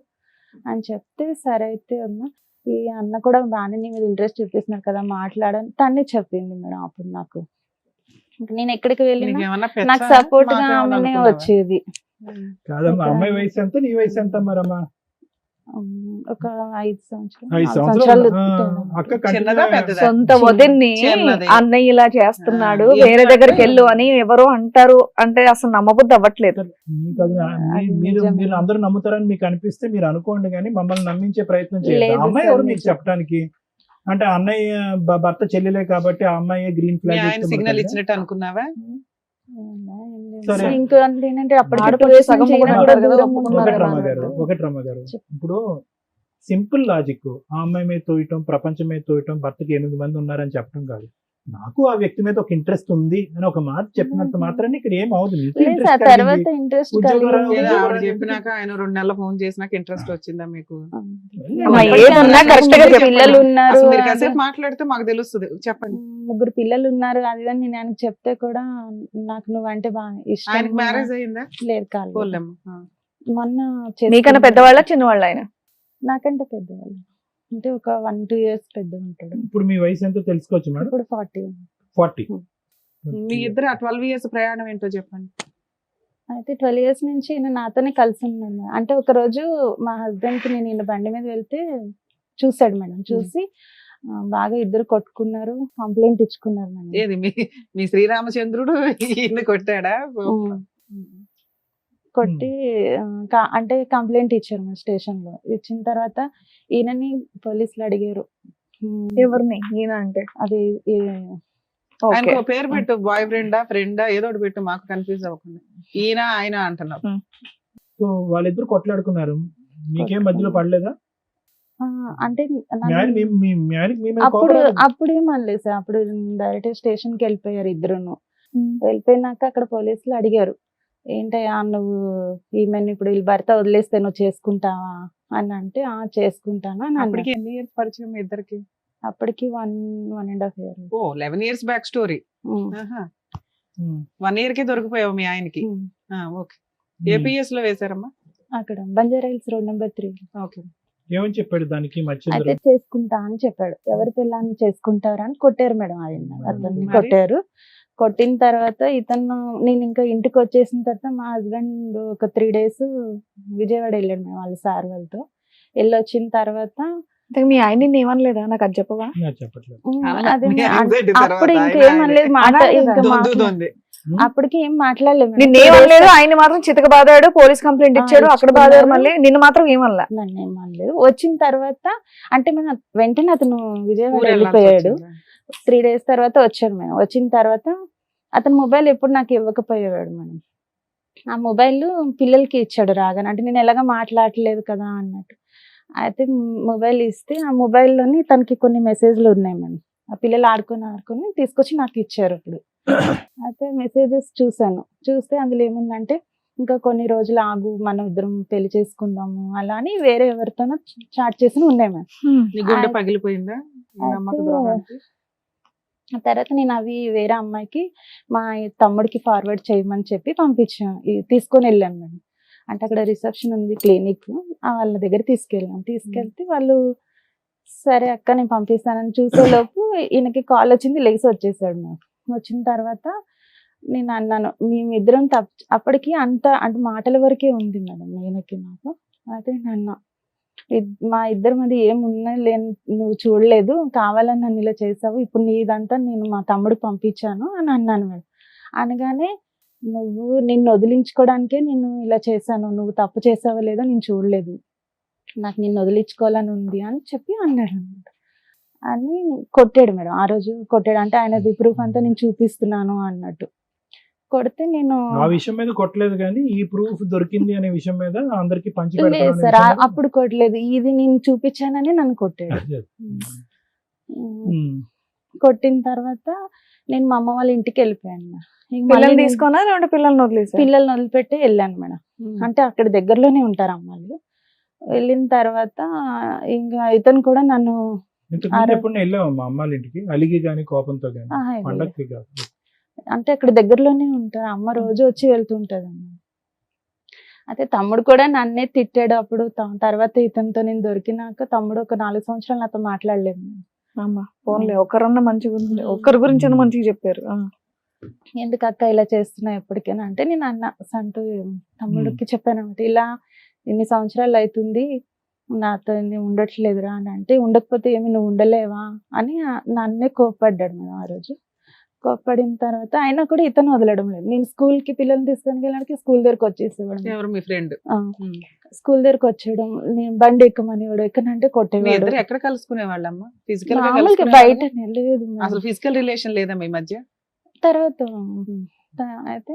అని చెప్తే, సరే అయితే వదిన ఈ అన్న కూడా బాగానే నీ మీద ఇంట్రెస్ట్ చూపిస్తున్నాడు కదా మాట్లాడని తనే చెప్పింది మేడం. అప్పుడు నాకు ఇంక నేను ఎక్కడికి వెళ్ళినా నీకేమన్నా నాకు పెచ్చా? సపోర్ట్ గా మాకేమన్నా ఆమెనే అనుకున్నావా? వచ్చేది. కాదమ్మా, అమ్మాయి వయసు ఎంత, నీ వయసు ఎంత మరమ్మా? ఒక 5 సంవత్సరాలు 5 4 సంవత్సరాలు. సంవత్సరాలు తేడా. అక్క చిన్నదా కంటిన్యూ పెద్దదా? సొంత వదిన్ని చిన్నది. అన్నయ్య ఇలా చేస్తున్నాడు, ఆ, వేరే ఎందుకంటే- దగ్గరికి వెళ్ళు అని ఎవరో అంటారు అంటే అసలు నమ్మబుద్ధి అవ్వట్లేదు. మీకు అది అది మీరు నిజమే. మీరు అందరూ నమ్ముతారని మీకు అనిపిస్తే మీరు అనుకోండి, కానీ మమ్మల్ని నమ్మించే ప్రయత్నం చేయండి. లేదు అమ్మాయి సార్, ఎవరు మీకు నిజం. చెప్పడానికి? అంటే అన్నయ్య భర్త చెల్లెలే కాబట్టి ఆ అమ్మాయి గ్రీన్ మీ ఫ్లాగ్ ఆయన సిగ్నల్ ఇచ్చినట్టు అనుకున్నావా? సరే. ఇంకా ఏంటంటే అప్పటికి ఆడపడుచు 2 years సగం నుంచి ఈయన కూడా కూడా ఉన్నారు కదా, దూరం ఒప్పుకున్నారు ఉన్నాడు కదా అన్నట్టు. ఒకటి రమ్మగారు, చెప్పు. ఇప్పుడు సింపుల్ లాజిక్ ఆ అమ్మాయి మీద తోయటం, ప్రపంచం మీద తోయటం, భర్తకి 8 మంది ఉన్నారని చెప్పడం కాదు. నాకు ఆ వ్యక్తి మీద ఒక ఇంట్రెస్ట్ ఉంది అని ఒక మాట చెప్పినంత మాత్రాన్ని ఇక్కడ ఏం అవదు. మీకు లేదు interest సార్, కలిగింది. తర్వాత ఇంట్రెస్ట్ ఉద్యోగ కలిగింది. ఏదో ఆవిడ ఉద్యోగం చెప్పినాక ఆయన 2 నెలల ఫోన్ చేసినాక ఇంట్రెస్ట్ వచ్చిందా మీకు? అమ్మా, ఎప్పటికీ ఏదున్నా అసలు correct గా ముగ్గురు చెప్పండి. పిల్లలు ఉన్నారు అసలు మీరు అది. కాసేపు మాట్లాడితే మాకు తెలుస్తుంది. చెప్పండి. 3 పిల్లలు ఉన్నారు అది అని నేను ఆయనకు చెప్తే కూడా నాకు నువ్వంటే బాగా ఇష్టం. ఆయనకి మ్యారేజ్ అయిందా? లేదు కాలేదు. పోలేమ్మా. మొన్న నీకన్నా చేసుకున్నాడు. పెద్దవాళ్ళ చిన్నవాళ్ళ ఆయన? నాకంటే పెద్దవాళ్ళు అంటే ఒక 1-2 years పెద్ద ఉంటాడు. ఇప్పుడు మీ వయసు ఎంతో తెలుసుకోవచ్చు మేడం? ఇప్పుడు 40. 40. మీ ఇద్దరు ఆ 12 years ప్రయాణం ఏంటో చెప్పండి. అయితే 12 years నుంచి ఈయన నాతోనే కలిసి ఉన్నాను. అంటే ఒక రోజు మా హస్బెండ్ కి నేను ఈయన బండి మీద వెళ్తే చూసాడు మేడం. చూసి బాగా ఇద్దరు కొట్టుకున్నారు, కంప్లైంట్ ఇచ్చుకున్నారు మేడం. ఏది మీ శ్రీరామచంద్రుడు ఈయన్ని కొట్టాడా? కొట్టి అంటే కంప్లైంట్ ఇచ్చారు మా స్టేషన్ లో. ఇచ్చిన తర్వాత ఈయనని పోలీసులు అడిగారు. ఎవరిని? ఈయన అంటే అది ఓకే. ఆయనకు పేరు పెట్టు, బాయ్ ఫ్రెండా ఫ్రెండా ఏదో ఒకటి పెట్టు, మాకు కన్ఫ్యూజ్ అవ్వకుండా. ఈయన ఆయన అంటున్నావు. సో వాళ్ళిద్దరు కొట్లాడుకున్నారు, మీకేం మధ్యలో పడలేదా? అంటే మీ ఆయన మీ ఆయనకి మీ మీద అప్పుడు కోపం రాలేదా? అప్పుడు ఏమనలేదు సార్. అప్పుడు డైరెక్ట్ స్టేషన్ కి వెళ్ళిపోయారు ఇద్దరును. వెళ్ళిపోయినాక అక్కడ పోలీసులు అడిగారు, ఏంటయ్యా నువ్వు ఈమెను ఇప్పుడు వీళ్ళ భర్త వదిలేస్తే నువ్వు చేసుకుంటావా అని అంటే, చేసుకుంటాను అని అన్నాడు. అప్పటికి ఎన్ని ఇయర్స్ పరిచయం మీ ఇద్దరికి? అప్పటికి 1.5 year. ఓ 11 years బ్యాక్ స్టోరీ. ఉమ్. 1 year కి దొరికిపోయావు మీ ఆయనకి. ఓకే. ఏపీఎస్ లో వేశారమ్మా? అక్కడ Banjara hills road number 3. Okay. ఏమని చెప్పాడు దానికి మధ్య అయితే చేసుకుంటా అని చెప్పాడు. ఎవరి పిల్లని చేసుకుంటారా అని కొట్టారు మేడం ఆయన, అతన్ని మరి? కొట్టారు. కొట్టిన తర్వాత ఇతను, నేను ఇంకా ఇంటికి వచ్చేసిన తర్వాత మా హస్బెండ్ ఒక 3 days విజయవాడ వెళ్ళాడు మేడం వాళ్ళ సార్ వాళ్ళతో. వెళ్ళొచ్చిన తర్వాత అంటే మీ ఆయన నిన్ను ఏమనలేదా? నాకు అది చెప్పవా? చెప్పట్లేదు. అదే మీ మే- anxiety తర్వాత అప్పుడు ఆయన ఇంకేమనలేదు, అనాలి కదా. ఇంకా దొంది. అప్పటికి ఏం మాట్లాడలేదు మేడం. నిన్నేమనలేదు, ఆయన మాత్రం చితక బాదాడు, పోలీస్ కంప్లైంట్ ఇచ్చాడు, అక్కడ ఇచ్చుకున్నారు. బాదాడు, మళ్ళీ నిన్ను మాత్రం ఏమనలా. నన్ను ఏం అనలేదు. వచ్చిన తర్వాత అంటే మనం వెంటనే అతను విజయవాడ ఊరు వెళ్ళాల్సి వెళ్ళిపోయాడు. వచ్చిందా? 3 days తర్వాత వచ్చాడు మేడం. వచ్చిన తర్వాత అతను మొబైల్ ఎప్పుడు నాకు ఇవ్వకపోయేవాడు మేడం. ఆ మొబైల్ పిల్లలకి ఇచ్చాడు రాగానే, అంటే నేను ఎలాగ మాట్లాడలేదు కదా అన్నట్టు. అయితే మొబైల్ ఇస్తే ఆ మొబైల్లోని తనకి కొన్ని మెసేజ్లు ఉన్నాయి మేడం. ఆ పిల్లలు ఆడుకొని తీసుకొచ్చి నాకు ఇచ్చారు ఇప్పుడు. అయితే మెసేజెస్ చూసాను. చూస్తే అందులో ఏముందంటే, ఇంకా కొన్ని రోజులు ఆగు, మనం ఇద్దరం పెళ్లి చేసుకుందాము అలా అని వేరే ఎవరితోనో చాట్ చేసి ఉన్నాయి మేడం. నీ గుండె పగిలిపోయిందా ఈ నమ్మక అయితే ద్రోహానికి? ఆ తర్వాత నేను అవి వేరే అమ్మాయికి మా తమ్ముడికి ఫార్వర్డ్ చేయమని చెప్పి పంపించాను, తీసుకొని వెళ్ళాను మేడం. అంటే అక్కడ రిసెప్షన్ ఉంది క్లినిక్, వాళ్ళ దగ్గర తీసుకెళ్తే వాళ్ళు సరే అక్క నేను పంపిస్తానని చూసేలోపు ఈయనకి కాల్ వచ్చింది, లేచి వచ్చేసాడు మేడం. వచ్చిన తర్వాత నేను అన్నాను, మేమిద్దరం అప్పటికి అంత అంటే మాటల వరకే ఉంది మేడం ఈయనకి నాకు. అయితే నేను మా ఇద్దరి మధ్య ఏమున్నా లేని నువ్వు చూడలేదు, కావాలని నన్ను ఇలా చేసావు, ఇప్పుడు నీదంతా నేను మా తమ్ముడికి పంపించాను అని అన్నాను మేడం. అనగానే నువ్వు నిన్ను వదిలించుకోవడానికే నేను ఇలా చేశాను, నువ్వు తప్పు చేసావో లేదో నేను చూడలేదు, నాకు నిన్ను వదిలించుకోవాలని ఉంది అని చెప్పి అన్నాడు అనమాట. అని కొట్టాడు మేడం. ఆ రోజు కొట్టాడు, అంటే ఆయనది ప్రూఫ్ అంతా నేను చూపిస్తున్నాను అన్నట్టు. కొడితే నేను ఆ విషయం మీద కొట్టలేదు కానీ ఈ ప్రూఫ్ దొరికింది అనే విషయం మీద అందరికి పంచి లేదు పెడతాను సార్, అప్పుడు కొట్టలేదు, ఇది నేను చూపించానని నన్ను కొట్టాడు. కొట్టిన తర్వాత నేను మా అమ్మ వాళ్ళ ఇంటికి వెళ్ళిపోయాను. ఇంక మళ్ళీ పిల్లల్ని నేను తీసుకున్నా లేదంటే పిల్లల్ని వదిలేసా? పిల్లల్ని వదిలిపెట్టి వెళ్ళాను మేడం. అంటే అక్కడ దగ్గరలోనే ఉంటారు అమ్మాయిలు. వెళ్ళిన తర్వాత ఇంకా ఇతను కూడా నన్ను ఇంతకుముందు ఎప్పుడు వెళ్ళావు మా అమ్మాళ్ళ ఇంటికి అలిగి గానీ కోపంతో గానీ? ఆహా, పండక్కి కాదు. అంటే అక్కడ దగ్గరలోనే ఉంటారు, అమ్మ రోజు వచ్చి వెళ్తుంటది అమ్మ. అయితే తమ్ముడు కూడా నన్నే తిట్టాడు అప్పుడు. తర్వాత ఇతనితో నేను దొరికినాక తమ్ముడు ఒక 4 సంవత్సరాలు నాతో మాట్లాడలేదు. అమ్మా ఫోన్లే, ఒకరన్నా మంచిగా ఉంది, ఒక్కరి గురించి మంచిగా చెప్పారు. ఎందుకు అక్క ఇలా చేస్తున్నా ఎప్పటికైనా అంటే, నేను అన్న సంటూ తమ్ముడికి చెప్పాను అనమాట, ఇలా ఇన్ని సంవత్సరాలు అవుతుంది నాతో ఉండట్లేదురా అని. అంటే ఉండకపోతే ఏమి నువ్వు ఉండలేవా అని నన్నే కోప్పడ్డాడు మేడం ఆ రోజు. కోప్పడిన తర్వాత అయినా కూడా ఇతను వదలడం లేదు. నేను స్కూల్ కి పిల్లల్ని తీసుకొని వెళ్ళడానికి స్కూల్ దగ్గరకు వచ్చేసేవాడు. ఎవరు మీ ఫ్రెండ్? స్కూల్ దగ్గరకు వచ్చేయడం, నేను బండి ఎక్కమనేవాడు, ఎక్కనంటే మీ కొట్టేవాడు. ఇద్దరు ఎక్కడ కలుసుకునే వాళ్ళమ్మా? ఫిజికల్ గా మామూలుగా కలుసుకునేవాళ్ళా? బయట లేదు మేడం. అసలు ఫిజికల్ రిలేషన్ లేదా మీ మధ్య? తర్వాత అయితే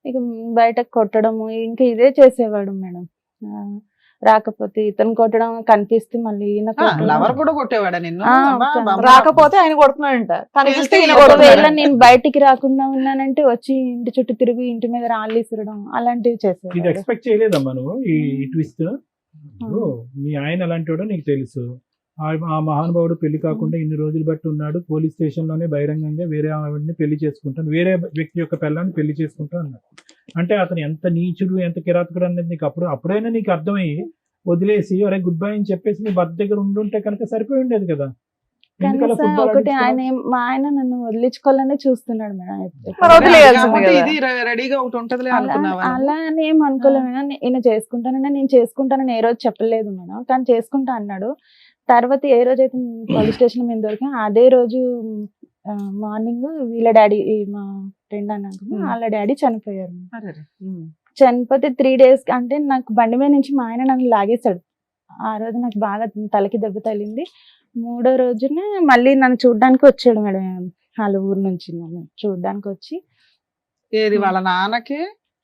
ఇక బయట కొట్టడము ఇంకా ఇదే చేసేవాడు మేడం. రాకపోతే ఇతను కొట్టడం, కనిపిస్తే మళ్ళీ ఈయన కొట్టడం. లవర్ కూడా కొట్టేవాడా నిన్ను? ఆ, అమ్మా, ఒక- బామ్మ. రాకపోతే ఆయన కొడుతున్నాడంట, కనిపిస్తే ఈయన ఒకవేళ కొడుతున్నాడు. నేను బయటికి రాకుండా ఉన్నానంటే వచ్చి ఇంటి చుట్టూ తిరిగి ఇంటి మీద రాళ్ళు ఇసరడం అలాంటివి ఇది చేసేవాడు. ఎక్స్పెక్ట్ చేయలేదమ్మా నువ్వు ఈ ట్విస్ట్? మీ ఆయన అలాంటి వాడో నీకు తెలుసు. ఆ మహానుభావుడు పెళ్లి కాకుండా ఇన్ని రోజులు బట్టి ఉన్నాడు, పోలీస్ స్టేషన్ లోనే బహిరంగంగా వేరే ఆవిడని పెళ్లి చేసుకుంటాను, వేరే వ్యక్తి యొక్క పిల్లాన్ని పెళ్లి చేసుకుంటా అన్నాడు. అంటే అతను ఎంత నీచుడు, ఎంత కిరాతకుడు అనేది నీకు అప్పుడైనా నీకు అర్థమయ్యి వదిలేసి అరే గుడ్ బై అని చెప్పేసి నీ భర్త దగ్గర ఉండుంటే కనుక సరిపోయి ఉండేది కదా. ఎందుకలా కనీసం ఫుట్బాల్ ఒకటి ఆడించుకున్నావు? మా ఆయన నన్ను వదిలించుకోవాలనే చూస్తున్నాడు మేడం. మరి వదిలేయాల్సింది కాబట్టి కదా. ఇది రెడీగా ఒకటి ఉంటదిలే అనుకున్నావా? అలా అని ఏం అనుకోలేదు మేడం. ఈయన చేసుకుంటానని నేను చేసుకుంటానని ఏ రోజు చెప్పలేదు మేడం, కానీ చేసుకుంటా అన్నాడు. తర్వాత ఏ రోజు అయితే పోలీస్ స్టేషన్ మీద దొరికా అదే రోజు మార్నింగ్ వీళ్ళ డాడీ, మా ఫ్రెండ్ అన్నాక వాళ్ళ డాడీ చనిపోయారు. అరెరే. చనిపోతే 3 days అంటే నాకు బండి మీద నుంచి మా ఆయన నన్ను లాగేశాడు. ఆ రోజు నాకు బాగా తలకి దెబ్బ తగిలింది. 3వ రోజునే మళ్ళీ నన్ను చూడడానికి వచ్చాడు మేడం, వాళ్ళ ఊరు నుంచి నన్ను చూడడానికి వచ్చి. ఏది వాళ్ళ నాన్నకి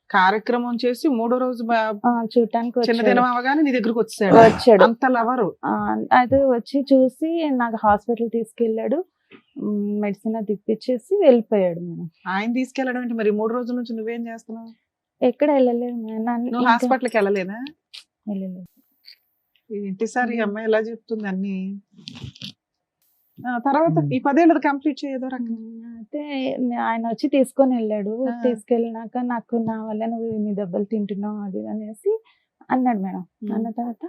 కార్యక్రమం చేసి 3వ రోజు చూడటానికి చిన్నదినం అవగానే నీ దగ్గరకు వచ్చాడు. వచ్చాడు. అంత లవరు. అయితే వచ్చి చూసి నాకు హాస్పిటల్ తీసుకెళ్ళాడు, మెడిసిన్ తిప్పించేసి వెళ్ళిపోయాడు మేడం. ఆయన తీసుకెళ్ళడం అంటే మరి 3 రోజుల నుంచి నువ్వేం చేస్తున్నావు? ఎక్కడ వెళ్ళలేదు మేడం. నువ్వు హాస్పిటల్కి వెళ్ళలేదా? వెళ్ళలేదు. ఏంటి సార్ ఈ అమ్మాయి ఎలా చెప్తుంది అన్ని? తర్వాత ఈ 10 ఏళ్ళది కంప్లీట్ చేయదో రకంగా అయితే ఆయన వచ్చి తీసుకొని వెళ్ళాడు. ఆ. తీసుకెళ్ళినాక నాకు నా వల్ల నువ్వు ఇన్ని దెబ్బలు తింటున్నావు అది ఇది అనేసి అన్నాడు మేడం. అన్న తర్వాత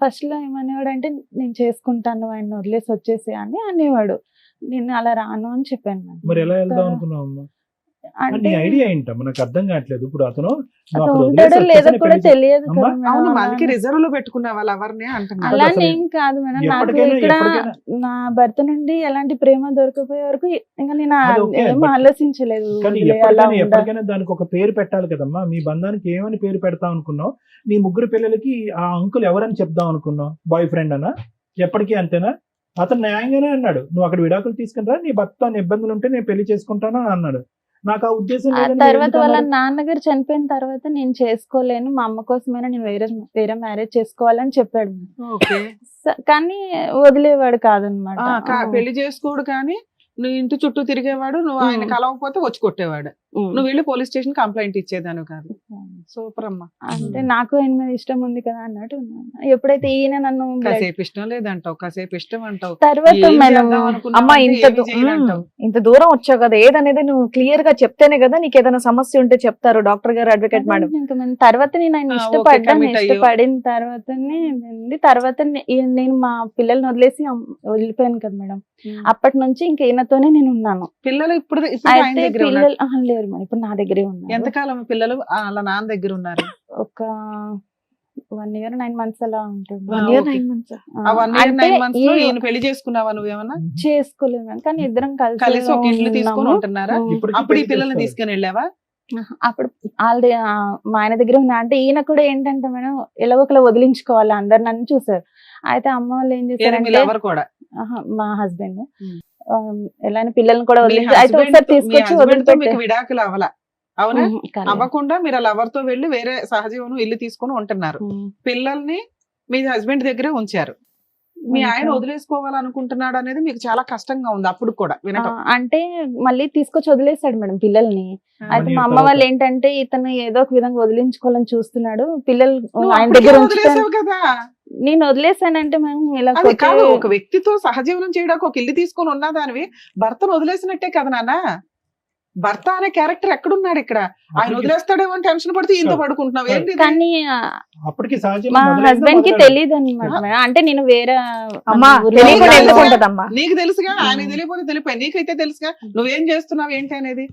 ఫస్ట్ లో ఏమనేవాడు అంటే నేను చేసుకుంటాను ఆయన వదిలేసి వచ్చేసి అని అనేవాడు. నేను అలా రాను అని చెప్పాను మేడం. మరి ఎలా వెళ్దాం అనుకున్నావు అమ్మా? అంటే నీ ఐడియా ఏంటమ్మా? నాకు అర్థం కావట్లేదు. ఇప్పుడు అతను నువ్వు అతను అక్కడ ఉంటాడో వదిలేసి లేదో వచ్చేసానే కూడా పెళ్లి తెలియదు అమ్మా, కదా అవును మేడం. మనకి రిజర్వ్ లో పెట్టుకున్న వాళ్ళు ఎవరిని అంటున్నారు అలా అసలు ఏం కాదు మేడం. నాకు ఎప్పటికైనా ఇక్కడ ఎప్పటికైనా నా భర్త నుండి ఎలాంటి ప్రేమ దొరకపోయే వరకు ఇంకా నేను అది ఓకే, ఏం but ఆలోచించలేదు. కానీ వదిలేయాలా ఉండాలా? ఎప్పటికైనా దానికి ఒక పేరు పెట్టాలి కదమ్మా. మీ బంధానికి ఏమని పేరు పెడతాం అనుకున్నావు? నీ ముగ్గురు పిల్లలకి ఆ అంకుల్ ఎవరని చెప్దాం అనుకున్నావు? బాయ్ ఫ్రెండ్ అనా? ఎప్పటికీ అంతేనా? అతను న్యాయంగానే అన్నాడు, నువ్వు అక్కడ విడాకులు తీసుకుని నీ భర్త ఇబ్బందులు ఉంటే నేను పెళ్లి చేసుకుంటాను అని అన్నాడు. నాకు ఆ ఉద్దేశం ఆ లేదని తర్వాత ఎందుకు వాళ్ళ అన్నారు? నాన్నగారు చనిపోయిన తర్వాత నేను చేసుకోలేను, మా అమ్మ కోసమైనా నేను వేరే మ్యారేజ్ చేసుకోవాలని చెప్పాడు. ఓకే కానీ వదిలేవాడు కాదనమాట. పెళ్లి చేసుకోడు కానీ నువ్వు ఇంటి చుట్టూ తిరిగేవాడు, నువ్వు ఆయన కలవకపోతే వచ్చి కొట్టేవాడు, నువ్వు వెళ్ళి పోలీస్ స్టేషన్ కంప్లైంట్ ఇచ్చేదాను కాదు. సూపర్ అమ్మా. అంటే నాకు ఆయన మీద ఇష్టం ఉంది కదా అన్నట్టు ఉన్నాను. ఎప్పుడైతే ఈయన నన్ను కాసేపు ఇష్టం లేదంటావు, కాసేపు ఇష్టం అంటావు, తర్వాత ఏం మేడం చేద్దాం అనుకున్నావు అమ్మా అంటే ఇంత ఏమీ చేయనంటావు. ఇంత దూరం వచ్చావు కదా, ఏదనేది నువ్వు క్లియర్ గా చెప్తేనే కదా నీకు ఏదైనా సమస్య ఉంటే చెప్తారు డాక్టర్ గారు, అడ్వకేట్ మేడం. తర్వాత నేను ఆయన ఓకే, ఇష్టపడ్డాను. commit అయ్యావు. ఇష్టపడిన తర్వాతనే తర్వాత నేను మా పిల్లల్ని వదిలేసి వెళ్ళిపోయాను కదా మేడం. అప్పటి నుంచి ఇంక ఈయనతోనే నేను ఉన్నాను. పిల్లలు ఇప్పుడు ఆయన అయితే దగ్గర పిల్లలు లేరు మేడం, ఇప్పుడు నా దగ్గరే ఉన్నారు. ఎంతకాలం పిల్లలు వాళ్ళ నాన్న దగ్గర ఉన్నారు? ఒక 1 year 9 months అలా ఉంటుంది. 1 year ఓకే. 9 months. ఆ 1 year అంటే 9 months లో ఈ- ఈయన పెళ్లి చేసుకున్నావా నువ్వేమన్నా? చేసుకోలేదు మేడం, కానీ ఇద్దరం కలిసి ఒక ఇల్లు తీసుకొని ఉంటున్నారా? ఇప్పటికీ అప్పుడు ఈ పెళ్లి పిల్లల్ని చేస్తారు. తీసుకొని వెళ్ళావా? అప్పుడు వాళ్ళది మా ఆయన దగ్గర ఉన్నా. అంటే ఈయన కూడా ఏంటంటే మేడం ఎలా ఒకలా వదిలించుకోవాలి, అందరు నన్ను చూసారు. అయితే అమ్మ వాళ్ళు ఏం ఏది మీ చేశారంటే లవర్ కూడా? మా హస్బెండ్ ఉమ్. ఎలా పిల్లల్ని కూడా మీ వదిలించి అయితే husband ఒకసారి తో- మీ తీసుకొచ్చి husband తో వదిలిపెట్టే మీకు విడాకులు అవలా అవునా? అవ్వకుండా మీరు లవర్ తో వెళ్ళి వేరే సహజీవనం ఇల్లు తీసుకొని ఉంటున్నారు. పిల్లల్ని మీ హస్బెండ్ దగ్గరే ఉంచారు. మీ ఆయన వదిలేసుకోవాలనుకుంటున్నాడు అనేది మీకు చాలా కష్టంగా ఉంది అప్పుడు కూడా వినటం. అంటే మళ్ళీ తీసుకొచ్చి వదిలేసాడు మేడం పిల్లల్ని. అయితే మా అమ్మ తర్వాత. వాళ్ళు ఏంటంటే ఇతను ఏదో ఒక విధంగా వదిలించుకోవాలని చూస్తున్నాడు, పిల్లలు నువ్వు ఆయన అప్పటికే దగ్గర ఉంచుతాను. వదిలేసావు కదా. నేను వదిలేసానంటే మేము ఇలా అది కొట్టే- కాదు, ఒక వ్యక్తితో సహజీవనం చేయడానికి ఒక ఇల్లు తీసుకొని ఉన్నదానివి భర్తను వదిలేసినట్టే కదా నాన్న. భర్త అనే క్యారెక్టర్ ఎక్కడున్నాడు ఇక్కడ? ఆయన అప్పటికి- వదిలేస్తాడేమో అని టెన్షన్ పడుతూ ఇంత పడుకుంటున్నావు ఏంటి ఇది? కానీ అప్పటికి సహజంగా మా మొదలైందా హస్బెండ్ కి మొదలైందా? తెలియదు అనమాట. అంటే నేను వేరే అమ్మా ఊర్లో తెలియకుండా ఉన్నాను. ఎందుకు ఉంటదమ్మా? నీకు తెలుసుగా, ఆయన తెలియకపోతే తెలిపోయి, నీకైతే తెలుసుగా నువ్వేం చేస్తున్నావు ఏంటి అనేది.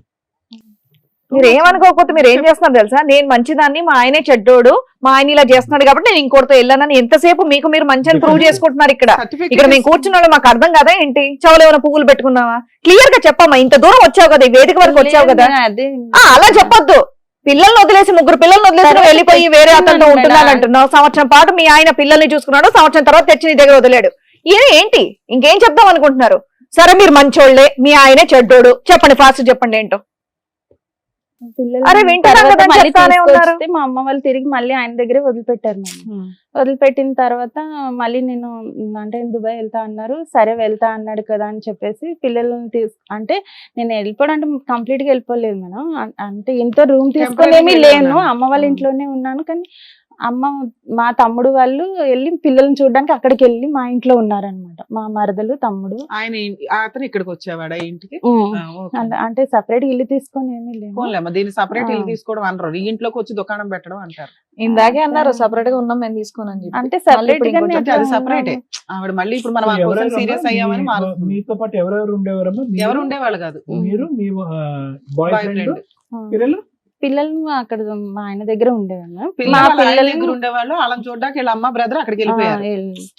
మీరు ఏమనుకోకపోతే మీరు ఏం చేస్తున్నారు తెలుసా? నేను మంచిదాన్ని, మా ఆయనే చెడ్డోడు, మా ఆయన ఇలా చేస్తున్నాడు కాబట్టి నేను ఇంకోటితో వెళ్ళానని ఎంతసేపు మీకు మీరు మంచిని ప్రూవ్ చేసుకుంటున్నారు ఇక్కడ. ఇక్కడ మేము కూర్చున్న వాళ్ళు మాకు అర్థం కదా ఏంటి? చెవులు ఏమైనా పువ్వులు పెట్టుకున్నావా? క్లియర్ గా చెప్పమ్మా. ఇంత దూరం వచ్చావు కదా, ఈ వేదిక వరకు వచ్చావు కదా, అదే అలా చెప్పొద్దు. పిల్లల్ని వదిలేసి, ముగ్గురు పిల్లల్ని వదిలేసి నువ్వు వెళ్ళిపోయి వేరే అతనితో ఉంటున్నాను అంటున్నావు. సంవత్సరం పాటు మీ ఆయన పిల్లల్ని చూసుకున్నాడు, సంవత్సరం తర్వాత తెచ్చి నీ దగ్గర వదిలేడు. ఇది ఏంటి? ఇంకేం చెప్దాం అనుకుంటున్నారు? సరే మీరు మంచోళ్లే, మీ ఆయనే చెడ్డోడు, చెప్పండి ఫాస్ట్ చెప్పండి ఏంటో. పిల్లలు అరే వింటున్నాం తర్వాత కదా, మళ్ళీ చెప్తానే ఉన్నారు. తీసుకొస్తే మా అమ్మ వాళ్ళు తిరిగి మళ్ళీ ఆయన దగ్గరే వదిలిపెట్టారు మేడం. వదిలిపెట్టిన తర్వాత మళ్ళీ నేను అంటే దుబాయ్ వెళ్తా అన్నారు, సరే వెళ్తా అన్నాడు కదా అని చెప్పేసి పిల్లల్ని అంటే నేను వెళ్ళిపోవడం అంటే కంప్లీట్ గా వెళ్ళిపోలేదు మేడం. అంటే ఇంట్లో రూమ్ తీసుకునేమి లేను, అమ్మ వాళ్ళ ఇంట్లోనే ఉన్నాను. కానీ అమ్మ మా తమ్ముడు వాళ్ళు వెళ్ళి పిల్లల్ని చూడడానికి అక్కడికి వెళ్ళి మా ఇంట్లో ఉన్నారనమాట, మా మరదలు తమ్ముడు. ఆయన అతను ఇక్కడికి వచ్చేవాడా ఇంటికి? అంటే సపరేట్ ఇల్లు తీసుకొని ఏమీ లేవు. పోన్లేమ్మా, దీన్ని సపరేట్ ఇల్లు తీసుకోవడం అనరు, ఈ ఇంట్లోకి వచ్చి దుకాణం పెట్టడం అంటారు. ఇందాకే అన్నారు సపరేట్ గా ఉన్నాం మేము తీసుకోనని చెప్పి. అంటే సపరేట్ గా ఇంకోటి నేను అది సపరేటే. ఆవిడ మళ్ళీ ఇప్పుడు మనం ఎవరెవరు సీరియస్ అమ్మా? అయ్యామని మారుతుంది. మీతో పాటు ఎవరెవరు ఉండేవారమ్మా? ఎవరు ఉండేవాళ్ళు కాదు. మీరు, మీ బాయ్ బాయ్ ఫ్రెండ్, ఫ్రెండ్ పిల్లలు? పిల్లలు అక్కడ మా ఆయన దగ్గర ఉండేవాళ్ళు. మా పిల్లలు వాళ్ళ ఆయన పిల్లలు దగ్గర ఉండేవాళ్ళు, వాళ్ళని చూడడానికి వీళ్ళ అమ్మ బ్రదర్ అక్కడికి వెళ్ళిపోయారు.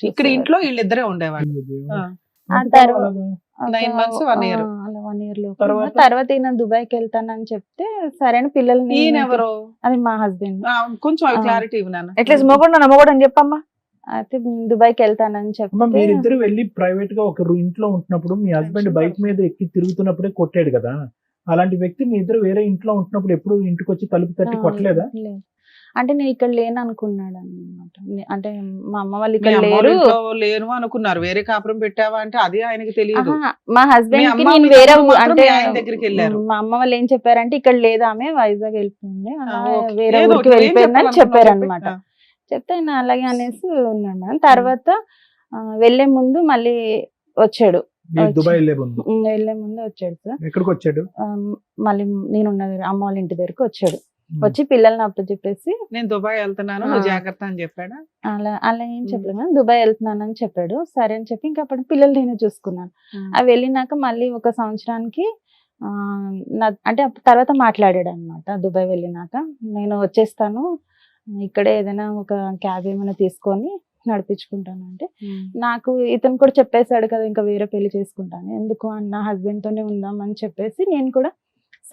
ఇక్కడ ఇంట్లో వీళ్ళిద్దరే ఉండేవాళ్ళు. ఆ తర్వాత 9 months 1 year. అలా 1 year లో తర్వాత? తర్వాత ఈయన దుబాయ్కి వెళ్తానని చెప్తే సరే అని పిల్లల్ని ఈయన ఎవరు? అది మా హస్బెండ్. కొంచెం అవి క్లారిటీ ఇవ్వు నాన్న. అట్లీస్ట్ మొగడు మొగడు అని చెప్పమ్మా. అయితే దుబాయ్కి వెళ్తానని అమ్మ చెప్తే మీరిద్దరు వెళ్ళి ప్రైవేట్ గా ఒక ఇంట్లో ఉంటున్నప్పుడు మీ హస్బెండ్ బైక్ మీద ఎక్కి తిరుగుతున్నప్పుడే కొట్టాడు కదా, అలాంటి వ్యక్తి మీ ఇద్దరు వేరే ఇంట్లో ఉంటున్నప్పుడు ఎప్పుడు ఇంటికి వచ్చి తలుపు తట్టి కొట్టలేదా? లేదు. అంటే నేను ఇక్కడ లేను అనుకున్నాడు అనమాట. అంటే మా అమ్మ వాళ్ళు మీ ఇక్కడ అమ్మ వాళ్ళ లేరు. ఇంట్లో లేను అనుకున్నారు, వేరే కాపురం పెట్టావా అంటే అది ఆయనకి తెలియదు. ఆహా, మా మీ హస్బెండ్ కి అమ్మ, నేను మీ వేరే తమ్ముడు మాత్రం అంటే మీ ఆయన దగ్గరికి వెళ్ళారు. మా అమ్మ వాళ్ళు ఏం చెప్పారంటే ఇక్కడ లేదు ఆమె వైజాగ్ వెళ్ళిపోయింది, అలా ఓకే. వేరే ఏదో ఊరికి ఒకటి, ఏం వెళ్ళిపోయిందని చెప్పారు అనమాట. చెప్పాలనుకున్నావు చెప్తే ఆయన అలాగే అనేసి ఉన్నాడు మేడం. తర్వాత వెళ్లే ముందు మళ్ళీ వచ్చాడు. మీరు దుబాయ్ వెళ్ళే ముందు వెళ్ళే ముందు వచ్చాడు సార్. ఎక్కడికి వచ్చాడు? మళ్ళీ నేను ఉన్న అమ్మ వాళ్ళ ఇంటి దగ్గరకు వచ్చాడు. వచ్చి పిల్లల్ని చెప్పేసి నేను దుబాయ్ వెళ్తున్నాను, నువ్వు జాగ్రత్త అని చెప్పాడా? అలా ఏం చెప్పలేదు మేడం. దుబాయ్ వెళ్తున్నాను అని చెప్పాడు. సరే అని చెప్పి ఇంకా అప్పుడు పిల్లలు నేనే చూసుకున్నాను. అవి వెళ్ళినాక మళ్ళీ ఒక సంవత్సరానికి అంటే తర్వాత మాట్లాడాడు అనమాట. దుబాయ్ వెళ్ళినాక నేను వచ్చేస్తాను, ఇక్కడే ఏదైనా ఒక క్యాబ్ ఏమైనా తీసుకొని నడిపించుకుంటాను అంటే, నాకు ఇతను కూడా చెప్పేశాడు కదా ఇంకా వేరే పెళ్లి చేసుకుంటాను, ఎందుకు అన్న హస్బెండ్ తోనే ఉందాం అని చెప్పేసి నేను కూడా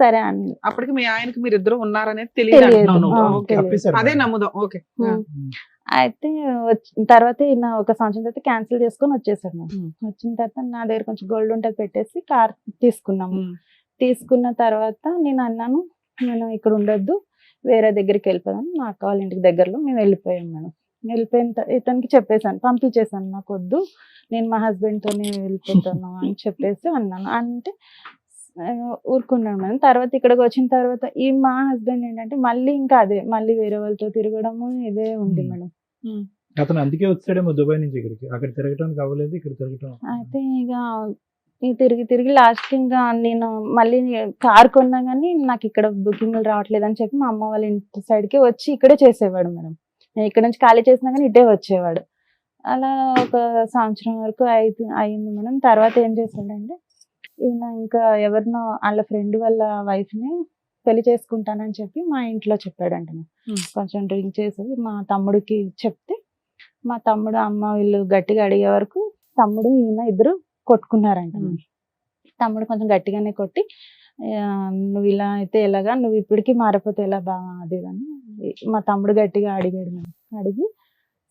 సరే అని. అప్పటికి మీ ఆయనకి మీరు ఇద్దరు ఉన్నారనేది తెలియదు. అదే నమ్ముదాం. ఓకే. అయితే తర్వాత ఈయన ఒక సంవత్సరం తర్వాత క్యాన్సిల్ చేసుకొని వచ్చేసాడు. వచ్చిన తర్వాత నా దగ్గర కొంచెం గోల్డ్ ఉంటే పెట్టేసి కార్ తీసుకున్నాము. తీసుకున్న తర్వాత నేను అన్నాను, నేను ఇక్కడ ఉండొద్దు, వేరే దగ్గరికి వెళ్ళిపోదాం, మా అక్క వాళ్ళ ఇంటికి దగ్గరలో మేము వెళ్ళిపోయాం మేడం. వెళ్ళిపోయిన ఇతనికి చెప్పేసాను, పంపించేసాను, నాకు వద్దు, నేను మా హస్బెండ్ తోనే వెళ్ళిపోతాను అని చెప్పేసి అన్నాను. అంటే ఊరుకున్నాను మేడం. తర్వాత ఇక్కడికి వచ్చిన తర్వాత ఈ మా హస్బెండ్ ఏంటంటే మళ్ళీ ఇంకా అదే మళ్ళీ వేరే వాళ్ళతో తిరగడము ఇదే ఉంది మేడం. అతను అందుకే వచ్చాడేమో దుబాయ్ నుంచి ఇక్కడికి, అక్కడ తిరగటానికి అవ్వలేదు, ఇక్కడ తిరగటం. అయితే ఇక తిరిగి లాస్ట్ ఇంకా నేను మళ్ళీ కార్ కొన్నా కానీ నాకు ఇక్కడ బుకింగ్లు రావట్లేదు అని చెప్పి మా అమ్మ వాళ్ళ ఇంటి సైడ్కి వచ్చి ఇక్కడే చేసేవాడు మేడం. నేను ఇక్కడ నుంచి ఖాళీ చేసినా కానీ ఇటే వచ్చేవాడు. అలా ఒక సంవత్సరం వరకు అయింది మేడం. తర్వాత ఏం చేశాడంటే ఈయన ఇంకా ఎవరినో వాళ్ళ ఫ్రెండ్ వాళ్ళ వైఫ్ని పెళ్లి చేసుకుంటానని చెప్పి మా ఇంట్లో చెప్పాడంట. కొంచెం డ్రింక్ చేసి మా తమ్ముడికి చెప్తే మా తమ్ముడు అమ్మ వీళ్ళు గట్టిగా అడిగే వరకు తమ్ముడు ఈయన ఇద్దరు కొట్టుకున్నారంట. తమ్ముడు కొంచెం గట్టిగానే కొట్టి, నువ్వు ఇలా అయితే ఎలాగా, నువ్వు ఇప్పటికీ మారిపోతే ఎలా బాగా అది అని మా తమ్ముడు గట్టిగా అడిగాడు మేడం. అడిగి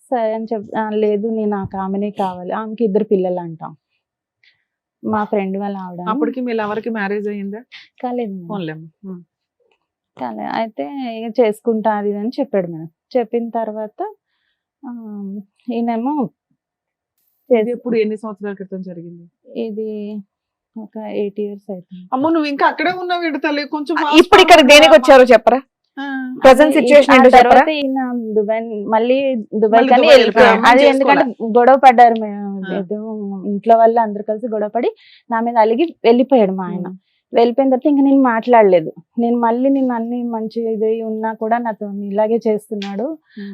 సరే అని లేదు నేను నాకు ఆమెనే కావాలి, ఆమెకి ఇద్దరు పిల్లలు అంటాం, మా ఫ్రెండ్ వాళ్ళ ఆవిడ. అప్పటికి మీ ఎవరికి మ్యారేజ్ అయ్యిందా? కాలేదు. కాలేదు. అయితే ఇక చేసుకుంటా అది అని చెప్పాడు మేడం. చెప్పిన తర్వాత ఈయనేమో ఇప్పుడు ఎన్ని సంవత్సరాల క్రితం జరిగింది ఇది? ఒక 8 years అవుతుంది. అమ్మో, నువ్వు ఇంకా అక్కడే ఉన్నావు విడతలే. కొంచెం ఇప్పుడు ఇక్కడ దేనికి వచ్చారో చెప్పరా? ప్రెసెంట్ సిచువేషన్ తర్వాత ఈయన మళ్ళీ దుబాయ్ కానీ వెళ్ళిపోయాం. అది ఎందుకంటే గొడవ పడ్డారు ఇంట్లో వాళ్ళు అందరు కలిసి గొడవ పడి నా మీద అలిగి వెళ్ళిపోయాడు మా ఆయన. వెళ్ళిపోయిన తర్వాత ఇంకా నేను మాట్లాడలేదు. నేను మళ్ళీ నేను అన్ని మంచి ఇది ఉన్నా కూడా నాతో ఇలాగే చేస్తున్నాడు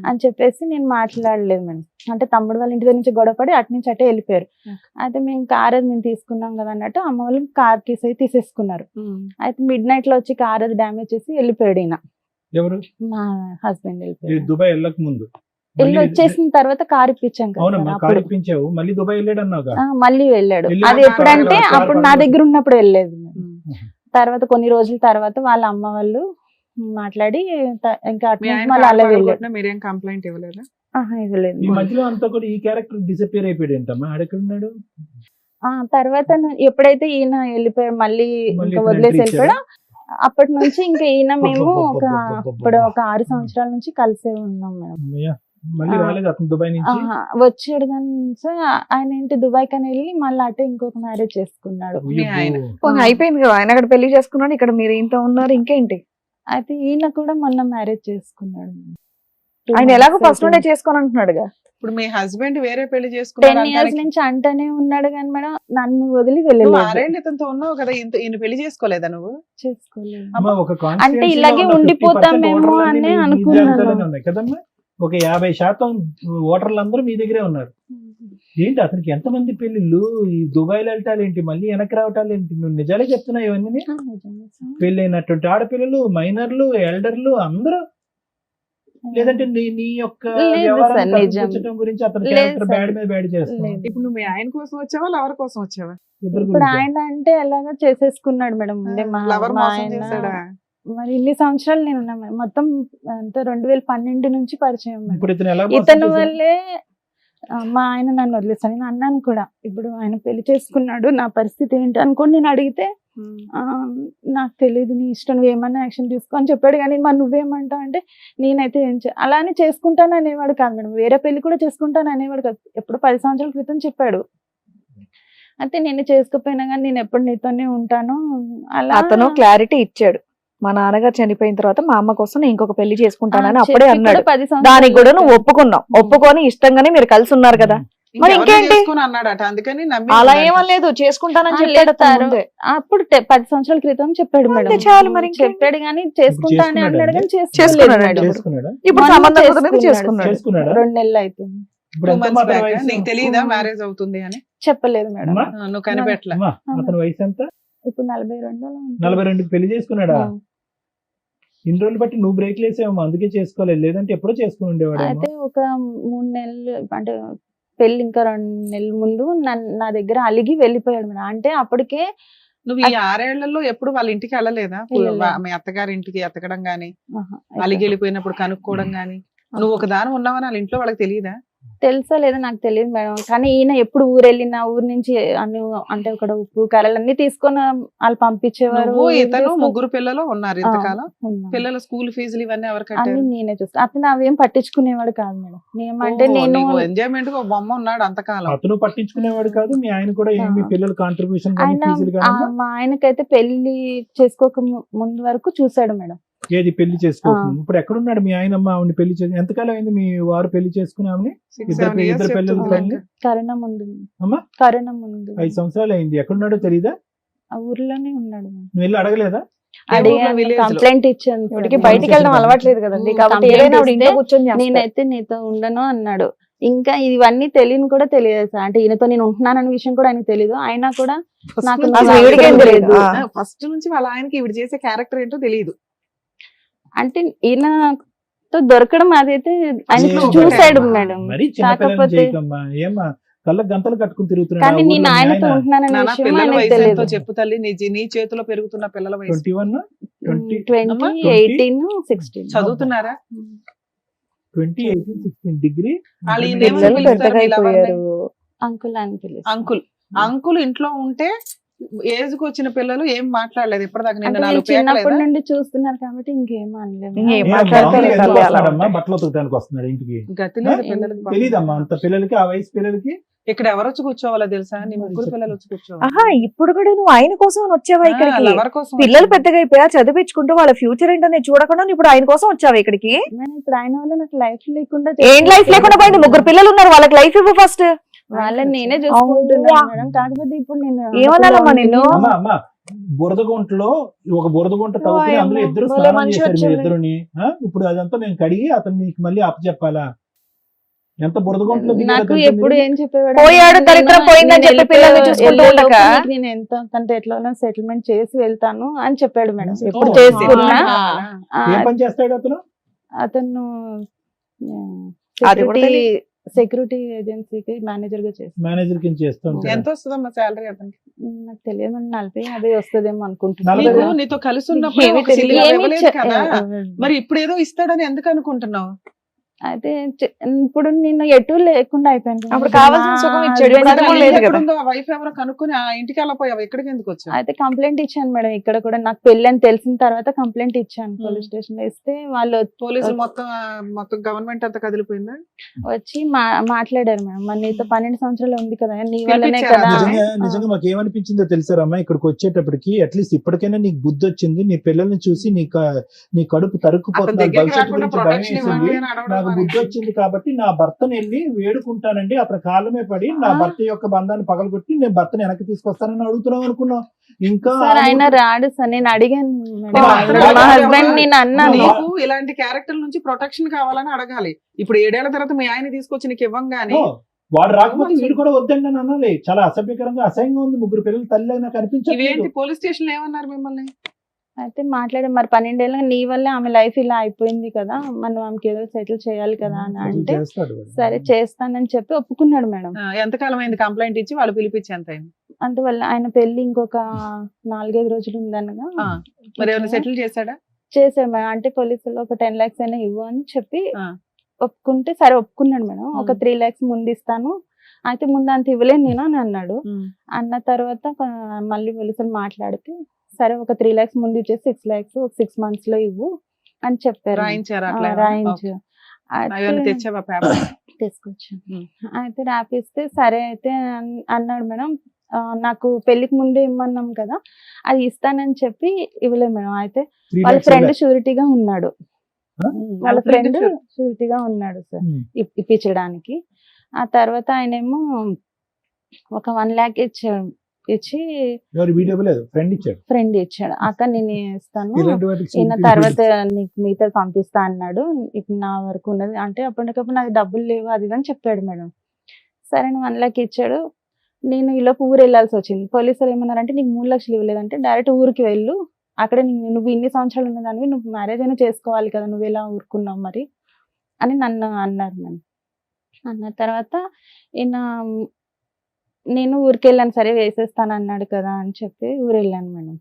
అని చెప్పేసి నేను మాట్లాడలేదు మేడం. అంటే తమ్ముడు వాళ్ళ ఇంటి దగ్గర నుంచి గొడవపడి అటు నుంచి అటే వెళ్ళిపోయారు. అయితే మేము కార్ అది మేము తీసుకున్నాం కదా అన్నట్టు అమ్మ వాళ్ళు కార్ కీస్ అయితే తీసేసుకున్నారు. అయితే మిడ్ నైట్ లో వచ్చి కార్ అది డ్యామేజ్ చేసి వెళ్ళిపోయాడు ఈయన. ఎవరు? మా హస్బెండ్ వెళ్ళిపోయాడు. దుబాయ్ వెళ్ళక ముందు వెళ్ళి వచ్చేసిన తర్వాత కార్ ఇప్పించాం కదా, మళ్ళీ దుబాయ్ వెళ్ళాడు అన్నావు. మళ్ళీ వెళ్ళాడు. అది ఎప్పుడంటే అప్పుడు నా దగ్గర ఉన్నప్పుడు వెళ్ళలేదు. తర్వాత కొన్ని రోజుల తర్వాత వాళ్ళ అమ్మ వాళ్ళు మాట్లాడి ఇంకా అలా వెళ్ళాడు. మీరేం కంప్లైంట్ ఇవ్వలేదా? ఇవ్వలేదు. ఈ మధ్యలో అంతా కూడా ఈ క్యారెక్టర్ డిసపియర్ అయిపోయాడు ఏంటమ్మా, ఆడెక్కడున్నాడు? తర్వాత ఎప్పుడైతే ఈయన వెళ్ళిపోయాడు మళ్ళీ ఇంకా వదిలేసి వెళ్ళిపోయాడు, అప్పటి నుంచి ఇంకా ఈయన మేము ఇప్పుడు ఒక 6 సంవత్సరాల నుంచి కలిసే ఉన్నాం మేడం. వచ్చాడు కానీ సార్ ఆయన ఏంటి దుబాయ్ కని వెళ్ళి మళ్ళీ అటే ఇంకొక మ్యారేజ్ చేసుకున్నాడు. అయిపోయింది కదా, ఆయన అక్కడ పెళ్లి చేసుకున్నాడు, ఇక్కడ మీరు ఇంత ఉన్నారు, ఇంకేంటి? అయితే ఈయన కూడా మొన్న మ్యారేజ్ చేసుకున్నాడు. ఆయన ఎలాగో ఫస్ట్ నుండే చేసుకొని అంటున్నాడుగా. ఇప్పుడు మీ హస్బెండ్ వేరే పెళ్లి 10 years నుంచి అంటనే ఉన్నాడు కానీ మేడం నన్ను వదిలి వెళ్ళలేదు. ఉన్నావు కదా, ఈయన పెళ్లి చేసుకోలేదా? నువ్వు చేసుకోలేదు అంటే ఇలాగే ఉండిపోతామేమో అని అనుకున్నాను. ఒక 50% ఓటర్లు మీ దగ్గరే ఉన్నారు. ఏంటి అతనికి ఎంతమంది పెళ్లిళ్ళు? ఈ దుబాయ్లో వెళ్ళటాలేంటి, మళ్ళీ వెనక్కి రావటాలేంటి? నువ్వు నిజాలే చెప్తున్నావు ఇవన్నీ. పెళ్ళైనటువంటి ఆడపిల్లలు, మైనర్లు, ఎల్డర్లు అందరూ, లేదంటే నీ యొక్క గురించి అతని క్యారెక్టర్ బ్యాడ్ మీద బ్యాడ్ చేస్తున్నావు. ఇప్పుడు నువ్వు ఆయన కోసం వచ్చావా, లవర్ కోసం వచ్చావా? ఇప్పుడు ఆయన అంటే ఎలాగా చేసేసుకున్నాడు మేడం. మరి ఇన్ని సంవత్సరాలు నేను ఉన్నా మొత్తం 2012 నుంచి పరిచయం. ఇతను వల్లే మా ఆయన నన్ను వదిలేస్తాను. నేను అన్నాను కూడా, ఇప్పుడు ఆయన పెళ్లి చేసుకున్నాడు, నా పరిస్థితి ఏంటి అనుకోని నేను అడిగితే నాకు తెలియదు, నీ ఇష్టం, నువ్వు ఏమన్నా యాక్షన్ తీసుకో అని చెప్పాడు. కానీ మరి నువ్వేమంటావు అంటే నేనైతే ఏం అలానే చేసుకుంటాను అనేవాడు కాదు మేడం. వేరే పెళ్లి కూడా చేసుకుంటాను అనేవాడు కాదు. ఎప్పుడు 10 సంవత్సరాల క్రితం చెప్పాడు. అయితే నేను చేసుకోపోయినా కానీ నేను ఎప్పుడు నీతోనే ఉంటాను అలా అతను క్లారిటీ ఇచ్చాడు. మా నాన్నగారు చనిపోయిన తర్వాత మా అమ్మ కోసం నేను ఇంకొక పెళ్లి చేసుకుంటానని అప్పుడే అన్నాడు. దానికి కూడా నువ్వు ఒప్పుకున్నావు. ఒప్పుకొని ఇష్టంగానే మీరు కలిసి ఉన్నారు కదా. మరి ఇంకెవరినో ఇంకేంటి? చేసుకుని అన్నాడట, అందుకని నమ్మి అలా ఉన్నాడట. ఏమనలేదు, చేసుకుంటానని ఆ, చెప్పాడు లేదు, అతను ముందే. అప్పుడు 10 సంవత్సరాల క్రితం చెప్పాడు అంతే మేడం. చాలు, మరి ఇంకేం? చెప్పాడు కానీ చేసుకుంటా అని అన్నాడు కానీ చేసుకున్నాడు చేసుకోలేదు అండి. మేడం. చేసుకున్నాడా ఇప్పుడు మొన్న సంబంధం కుదిరింది, చేసుకున్నాడు. చేసుకున్నాడు. 2 2 నెలలు అవుతుంది. ఇప్పుడు 2 ఎంత months అతని back. వయసు? నీకు తెలియదా ఉమ్. మ్యారేజ్ అవుతుంది అని? చెప్పలేదు మేడం. అమ్మా, నువ్వు కనిపెట్టలే. అమ్మా, అతని వయసు ఎంత? ఇప్పుడు 42 42కి పెళ్లి చేసుకున్నాడా? ఇన్ని రోజులు బట్టి నువ్వు బ్రేక్ లేసేవమ్మా, అందుకే చేసుకోలేదు, లేదంటే ఎప్పుడో చేసుకుని ఉండేవాడేమో. అయితే ఒక 3 నెలలు అంటే పెళ్లి ఇంకా 2 నెలల ముందు నా దగ్గర అలిగి వెళ్ళిపోయాడు మేడం. అంటే అప్పటికే నువ్వు ఈ 6 ఏళ్లలో ఎప్పుడు వాళ్ళ ఇంటికి వెళ్ళలేదా? వెళ్ళలేదు. మీ అత్తగారి ఇంటికి ఎతకడం గానీ, ఆహా, అలిగి వెళ్ళిపోయినప్పుడు కనుక్కోవడం గానీ, నువ్వు ఒక దాని ఉన్నావని వాళ్ళ ఇంట్లో వాళ్ళకి తెలియదా? తెలుసా లేదా నాకు తెలియదు మేడం. కానీ ఈయన ఎప్పుడు ఊరు వెళ్ళినా ఊరు నుంచి అన్ని అంటే అక్కడ ఉప్పు కారాలు అన్ని తీసుకొని వాళ్ళు పంపించేవారు. నువ్వు ఇతను 3 పిల్లలు ఉన్నారు ఇంతకాలం. ఉన్నా. పిల్లల స్కూల్ ఫీజులు ఇవన్నీ ఎవరు అన్ని కట్టారు? నేనే చూస్తా. అతను అవేం పట్టించుకునేవాడు కాదు మేడం. అంటే నేను ఎంజాయ్మెంట్ గా ఒక బొమ్మ ఉన్నాడు అంతకాలం. అతను పట్టించుకునేవాడు కాదు, మీ ఆయన కూడా ఏమి పిల్లల కాంట్రిబ్యూషన్ కానీ ఆయన ఫీజులు కానీ మా ఆయనకైతే పెళ్లి చేసుకోక ముందు వరకు చూసాడు మేడం. ఏది పెళ్లి చేసుకోకుండా ఇప్పుడు ఎక్కడున్నాడు మీ ఆయన? అమ్మ ఆవిడ పెళ్లి చేసి ఎంతకాలం అయింది మీ వారు పెళ్లి చేసుకుని ఆమెని? 6-7 years ఇద్దరు పిల్లలు చెప్తున్నాడు. తల్లి? కరోనా ముందు. అమ్మా? కరోనా ముందు 5 సంవత్సరాలు అయింది. ఎక్కడున్నాడో తెలీదా? ఆ ఊర్లోనే ఉన్నాడు మేడం. నువ్వు వెళ్ళి అడగలేదా? అడిగాను, village లో. కంప్లైంట్ ఇచ్చాను. ఇప్పటికి సార్. బయటికి వెళ్ళడం అలవాట్లేదు కదండి, కాబట్టి కంప్లైంట్ ఏదైనా ఆవిడ ఇంట్లో ఇస్తే కూర్చొని చేస్తారు. నేనైతే నీతో ఉండను అన్నాడు. ఇంకా ఇవన్నీ తెలియని కూడా తెలియదు సార్. అంటే ఈయనతో నేను ఉంటున్నానన్న విషయం కూడా ఆయనకు తెలియదు. అయినా కూడా నాకు అసలు ఈవిడికేం తెలియదు. ఫస్ట్ నుంచి వాళ్ళ ఆయనకి ఇవి చేసే క్యారెక్టర్ ఏంటో తెలియదు. అంటే ఈయనతో దొరకడం అదైతే ఆయన ఏ, చూసాడు మరి మేడం. మరి చిన్నపిల్లలు కాకపోతే చేయకమ్మా, ఏమ్మా కళ్ళకు గంతలు కట్టుకుని తిరుగుతున్నాడు కానీ నేను ఆయనతో ఉంటున్నానన్న నాన్న విషయం పిల్లల ఆయనకు వయసు ఎంతో తెలియదు. చెప్పు తల్లి. నీ చేతిలో పెరుగుతున్న పిల్లల వయసు 21 20 20, 18, 16 చదువుతున్నారా? 20 18 16 డిగ్రీ. వాళ్ళు ఈ పిల్లలు పిలుస్తారు పెద్దగా వీళ్ళ అయిపోయారు. అంకుల్ అని పిలుస్తాను. అంకుల్. అంకుల్ ఇంట్లో ఉంటే ఏజ్ కు వచ్చిన పిల్లలు ఏం మాట్లాడలేదు ఇప్పటిదాకా. నిన్న అంటే 4 నేను చిన్నప్పటి పేకలేదా? నుండి చూస్తున్నారు కాబట్టి ఇంకేం అనలేదు. ఇంకేం ఏ, మాట్లాడతారు మామూలుగా ఇంకా ఎందుకు అలా వస్తున్నాడమ్మా? ఉంటాయి. బట్టలు ఉతకడానికి వస్తున్నాడు ఇంటికి? గతి లేదు పిల్లలకి పాపం. తెలీదమ్మా అంత పిల్లలకి, ఆ వయసు పిల్లలకి. ఇక్కడ ఎవరు వచ్చి కూర్చోవాలో తెలుసా? నీ 3 పిల్లలు వచ్చి కూర్చోవాలి. ఆహా, ఇప్పుడు కూడా నువ్వు ఆయన కోసం వచ్చావా ఇక్కడికి? లవర్ కోసం పిల్లలు వచ్చింది. పెద్దగా అయిపోయా, చదివించుకుంటూ వాళ్ళ ఫ్యూచర్ ఏంటనే చూడకుండా నువ్వు ఇప్పుడు ఆయన కోసం వచ్చావా ఇక్కడికి? నేను ఇప్పుడు ఆయన వల్ల నాకు లైఫ్ లేకుండా ఏం లైఫ్ లేకుండా పోయింది? 3 పిల్లలు ఉన్నారు, వాళ్ళకి లైఫ్ ఇవ్వు ఫస్ట్. వాళ్ళని నేనే అవునా? చూసుకుంటున్నాను మేడం. కాకపోతే ఇప్పుడు నేను ఏమన్నానమ్మా నిన్ను? అమ్మా అమ్మా బురదగుంటలో ఒక బురదగుంట తవ్వుకుని వాయమ్మో, అందులో ఇద్దరు భలే స్నానం మనిషి చేశారు వచ్చింది. మీరు ఇద్దరుని. ఇప్పుడు అదంతా నేను కడిగి అతను నీకు మళ్ళీ అప్పచెప్పాలా? ఎంత బురదగుంటలో దిగారో నాకు తెలుసా ఎప్పుడు మీరు? ఏం చెప్పేవాడు పోయాడు, అంటే దరిద్రం నేను పోయిందని చెప్పి వెళ్ళిపోయే- పిల్లల్ని చూసుకుంటూ వెళ్ళే ఉండక. లోపు నీకు నేను ఎంత తనతో ఎట్లా సెటిల్మెంట్ చేసి వెళ్తాను అని చెప్పాడు మేడం. ఎప్పుడు ఓ, చేసుకున్నా ఆ. ఏం పని చేస్తాడు అతను? అతను అది కూడా తెలీదు. సెక్యూరిటీ ఏజెన్సీకి మేనేజర్ గా చేస్తాను. మేనేజర్ కింద చేస్తూ ఉంటాడు. ఎంత వస్తుందమ్మా శాలరీ అతనికి? నాకు తెలియదు 40-50 వస్తుందేమో అనుకుంటున్నాను. 40? నీకు నీతో కలిసి ఉన్నప్పుడు ఏమీ ఒక సిల్లి ఏమీ ఇవ్వలేదు చె- కదా. మరి ఇప్పుడు ఏదో ఇస్తాడని ఎందుకు అనుకుంటున్నావు? అయితే ఇప్పుడు నేను ఎటు లేకుండా అయిపోయాను. అప్పుడు కావాల్సిన సుఖం ఇచ్చాడు, ఇప్పుడు అది కూడా లేదు కదా. ఎక్కడుందో ఆ వైఫ్ ఎవరో కనుక్కొని ఆ ఇంటికి వెళ్ళిపోయావు, ఎక్కడికి ఎందుకు వచ్చావు? అయితే కంప్లైంట్ ఇచ్చాను మేడం. ఇక్కడ కూడా నాకు పెళ్లి అని తెలిసిన తర్వాత కంప్లైంట్ ఇచ్చాను పోలీస్ స్టేషన్ లో. ఇస్తే వాళ్ళు పోలీసులు మొత్తం గవర్నమెంట్ అంతా కదిలిపోయిందా? వచ్చి మాట్లాడారు మేడం. మరి నీతో 12 సంవత్సరాలు ఉంది కదా, నీ వల్లనే పిలిపించారా? కదా. నిజంగా మాకు ఏమనిపించిందో తెలుసారమ్మా, ఇక్కడికి వచ్చేటప్పటికి అట్లీస్ట్ ఇప్పటికైనా నీకు బుద్ధి వచ్చింది, నీ పిల్లల్ని చూసి నీ కడుపు అతని తరుక్కుపోతున్నారు, దగ్గరికి భవిష్యత్తు రాకుండా గురించి భయం ప్రొటెక్షన్ వేసింది. ఇవ్వండి అని అడగడం నాకు బుద్ధి వచ్చింది కాబట్టి నా భర్తను వెళ్ళి వేడుకుంటానండి, అతని కాళ్ళమే పడి నా భర్త యొక్క బంధాన్ని పగలగొట్టి నేను భర్తను వెనక్కి తీసుకొస్తానని అడుగుతున్నాం అనుకున్నాం. ఇంకా సార్ ఆయన రాడు సార్. నేను అడిగాను మేడం. మా మా హస్బెండ్ నేను అన్నాను. నీకు ఇలాంటి క్యారెక్టర్ నుంచి ప్రొటెక్షన్ కావాలని అడగాలి. ఇప్పుడు 7 ఏళ్ల తర్వాత మీ ఆయన తీసుకొచ్చి నీకు ఇవ్వంగానే వాడు రాకపోతే వీడు కూడా వద్దండి అని అనాలి. చాలా అసభ్యకరంగా అసహ్యంగా ఉంది. 3 పిల్లలు తల్లి అయినా కనిపించలేదు. ఇవేంటి పోలీస్ స్టేషన్ ఏమన్నారు మిమ్మల్ని? అయితే మాట్లాడే మరి 12 ఏళ్ళగా నీ వల్ల ఆమె లైఫ్ ఇలా అయిపోయింది కదా, మనం ఆమెకి ఏదో సెటిల్ చేయాలి కదా అని అంటే చేస్తాడు వాడు. సరే చేస్తానని చెప్పి ఒప్పుకున్నాడు మేడం. ఎంతకాలం అయింది కంప్లైంట్ ఇచ్చి? వాళ్ళు పిలిపించి ఎంత అయింది? అందువల్ల ఆయన పెళ్లి ఇంకొక 4-5 రోజులు ఉందనగా మరి ఏమైనా సెటిల్ చేశాడా? చేసాం మేడం. అంటే పోలీసులు ఒక 10 lakhs అయినా ఇవ్వు అని చెప్పి ఆ. ఒప్పుకుంటే సరే ఒప్పుకున్నాడు మేడం. ఒక 3 lakhs ముందు ఇస్తాను, అయితే ముందు అంత ఇవ్వలేను నేను అని అన్నాడు. అన్న తర్వాత మళ్ళీ పోలీసులు మాట్లాడితే సరే ఒక 3 lakhs ముందు ఇచ్చేసి 6 lakhs ఒక 6 months లో ఇవ్వు అని చెప్పారు. రాయించారా అట్లా? రాయించు. ఏమైనా తెచ్చావా పేపర్? తీసుకొచ్చాను. అయితే రాపిస్తే సరే అయితే అన్నాడు మేడం. నాకు పెళ్లికి ముందే ఇమ్మన్నాం కదా, అది ఇస్తానని చెప్పి ఇవ్వలేదు మేడం. అయితే 3 వాళ్ళ lakhs ఫ్రెండ్ ఇవ్వలే. షూరిటీగా ఉన్నాడు. వాళ్ళ ఫ్రెండ్ షూరిటీగా ఉన్నాడు సార్ ఇప్పించడానికి. ఆ తర్వాత ఆయనేమో ఒక 1 lakh ఇచ్చాడు. ఇచ్చి ఎవరు వీడియో లేదు, ఫ్రెండ్ ఇచ్చాడు. ఫ్రెండ్ ఇచ్చాడు. అక్క నేను ఇస్తాను, ఇలాంటి వాటికి ఈయన security తర్వాత నీకు మిగతా పంపిస్తా అన్నాడు. ఇప్పుడు నా వరకు ఉన్నది అంటే అప్పటికప్పుడు నాకు డబ్బులు లేవు అది ఇది అని చెప్పాడు మేడం. సరే అని 1 lakh ఇచ్చాడు. నేను ఈలోపు ఊరు వెళ్ళాల్సి వచ్చింది. పోలీసులు ఏమన్నారంటే నీకు 3 లక్షలు ఇవ్వలేదంటే డైరెక్ట్ ఊరికి వెళ్ళు, అక్కడ నువ్వు ఇన్ని సంవత్సరాలు ఉన్నదానివి, నువ్వు మ్యారేజ్ అయినా చేసుకోవాలి కదా, నువ్వు ఎలా ఊరుకున్నావు మరి అని నన్ను అన్నారు మేడం. అన్న తర్వాత ఈయన నేను ఊరికి వెళ్ళాను, సరే వేసేస్తాను అన్నాడు కదా అని చెప్పి ఊరు వెళ్ళాను మేడం.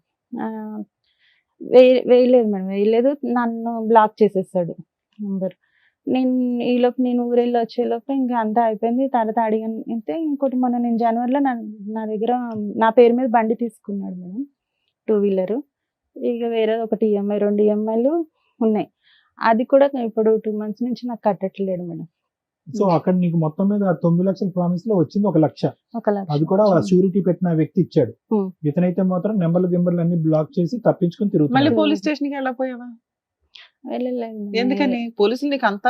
వేయలేదు మేడం, వేయలేదు, నన్ను బ్లాక్ చేసేసాడు నంబర్. నేను ఊరు వెళ్ళి వచ్చేలోపు ఇంకా అంతా అయిపోయింది. తర్వాత అడిగాను అంటే ఇంకోటి మొన్న నేను జనవరిలో నా దగ్గర నా పేరు మీద బండి తీసుకున్నాడు మేడం, 2-wheeler. ఇక వేరే ఒకటి ఈఎంఐ, 2 ఈఎంఐలు ఉన్నాయి. అది కూడా ఇప్పుడు 2 months నుంచి నాకు కట్టట్లేడు మేడం. సో అక్కడ నీకు మొత్తం మీద 9 లక్షల ప్రామిస్ లో వచ్చింది 1 లక్ష. 1 లక్ష అది కూడా షూరిటీ పెట్టిన వ్యక్తి ఇచ్చాడు. Hmm. ఇతనైతే మాత్రం నెంబర్లు అన్ని బ్లాక్ చేసి తప్పించుకుని మళ్ళీ తిరుగుతున్నాడు. పోలీస్ స్టేషన్ కి వెళ్ళకపోయావా? వెళ్ళలేదు మేడం. ఎందుకని? పోలీసులు నీకు అంత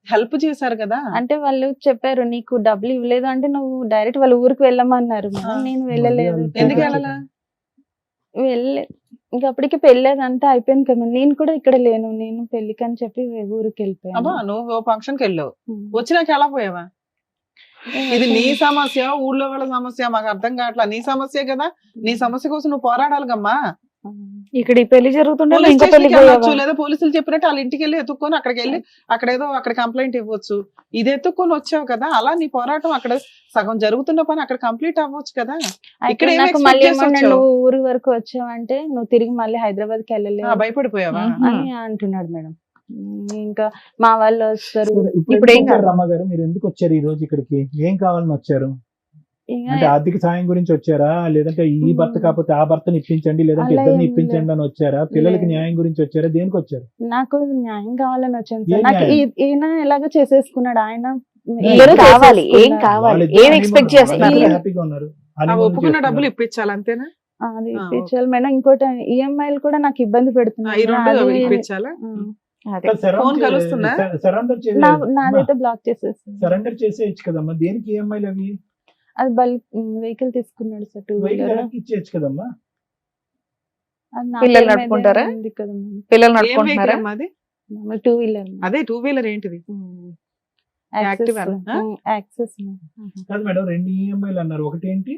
హెల్ప్ చేశారు కదా. అంటే వాళ్ళు చెప్పారు నీకు డబ్బులు ఇవ్వలేదు అంటే నువ్వు డైరెక్ట్ వాళ్ళ ఊరికి వెళ్ళమన్నారు మేడం. నేను వెళ్ళలేదు. ఎందుకు వెళ్ళాలా? ఇంకా అప్పటికి పెళ్ళి అంతా అయిపోయింది కదా, నేను కూడా ఇక్కడ లేను, నేను పెళ్లికి అని చెప్పి ఊరికి వెళ్ళిపోయాను. అబ్బా, నువ్వు ఫంక్షన్ కి వెళ్ళావు, వచ్చినాక ఎలా పోయావా? ఇది నీ సమస్య, ఊళ్ళో వాళ్ళ సమస్య మాకు అర్థం కావట్లా. నీ సమస్య కదా, నీ సమస్య కోసం నువ్వు పోరాడాలిగమ్మా. ఇక్కడ ఈ పెళ్లి జరుగుతుండే పోలీస్ ఇంకో స్టేషన్కి పెళ్లి వెళ్ళొచ్చు, లేదా పోలీసులు చెప్పినట్టు వాళ్ళ ఇంటికి వెళ్ళి ఎత్తుక్కొని అక్కడికి వెళ్ళి అక్కడ కంప్లైంట్ ఇవ్వచ్చు. ఇది ఎత్తుక్కొని వచ్చావు కదా, అలా నీ పోరాటం అక్కడ సగం జరుగుతున్న పని అక్కడ కంప్లీట్ అవ్వచ్చు కదా. ఇక్కడ ఏం నాకు expect మళ్ళీ చేసి ఏమన్నా వచ్చావు? నువ్వు ఊరి వరకు వచ్చావంటే నువ్వు తిరిగి మళ్ళీ హైదరాబాద్ కి వెళ్ళలేదు భయపడిపోయావా? అని అంటున్నాడు మేడం. ఇంకా మా వాళ్ళు వస్తారు. ఇప్పుడు ఏం కాదు. రమ్మ గారు, మీరు ఎందుకు వచ్చారు ఈ రోజు ఇక్కడికి? ఏం కావాలని వచ్చారు? ఇంకా అంటే ఆర్థిక సాయం గురించి వచ్చారా, లేదంటే ఈ భర్త కాకపోతే ఆ భర్తని ఇప్పించండి, లేదంటే అలా ఇద్దరిని ఏం ఇప్పించండి అని వచ్చారా? పిల్లలకి లేదు. న్యాయం గురించి వచ్చారా? దేనికి వచ్చారు? నాకు న్యాయం కావాలని వచ్చాను ఏం సార్. నాకు న్యాయం? ఈయన ఎలాగో చేసేసుకున్నాడు, ఆయన ఏం కావాలి, ఏం చేసేసుకున్నాడు. కావాలి, వాళ్ళిద్దరూ ఏం ఎక్స్పెక్ట్ honeymoon చేస్తున్నారు? వాళ్ళిద్దరూ హ్యాపీగా ఉన్నారు. honeymoon ఒప్పుకున్న చేస్తున్నారు. డబ్బులు ఇప్పించాలి అంతేనా? అది ఇప్పించాలి మేడం. ఇంకోటి ఈఎంఐలు కూడా నాకు ఇబ్బంది ఈ పెడుతున్నాయి. రెండు అది- ఇప్పించాలా? అదే. ఫోన్ కలుస్తుందా? సరెండర్ నాదైతే బ్లాక్ చేసేస్తాను. సరెండర్ చేసేయచ్చు కదమ్మా. దేనికి ఈఎంఐలు అవి? అది వెహికల్ తీసుకున్నాడు సార్, 2 వెహికల్ wheeler. వెనక్కి ఇచ్చేయచ్చు కదమ్మా. అది నా పిల్లలు పేరు మీదే నడుపుకుంటారా? ఉంది కదా మేడం. పిల్లలు ఏం నడుపుకుంటున్నారా? vehicle అమ్మా అది? మామూలు 2 wheeler మేడం. అదే 2-wheeler ఏంటిది? యాక్సెస్ Activa నా? Access madam. కాదు మేడం, 2 ఈఎంఐలు అన్నారు. ఒకటి ఏంటి?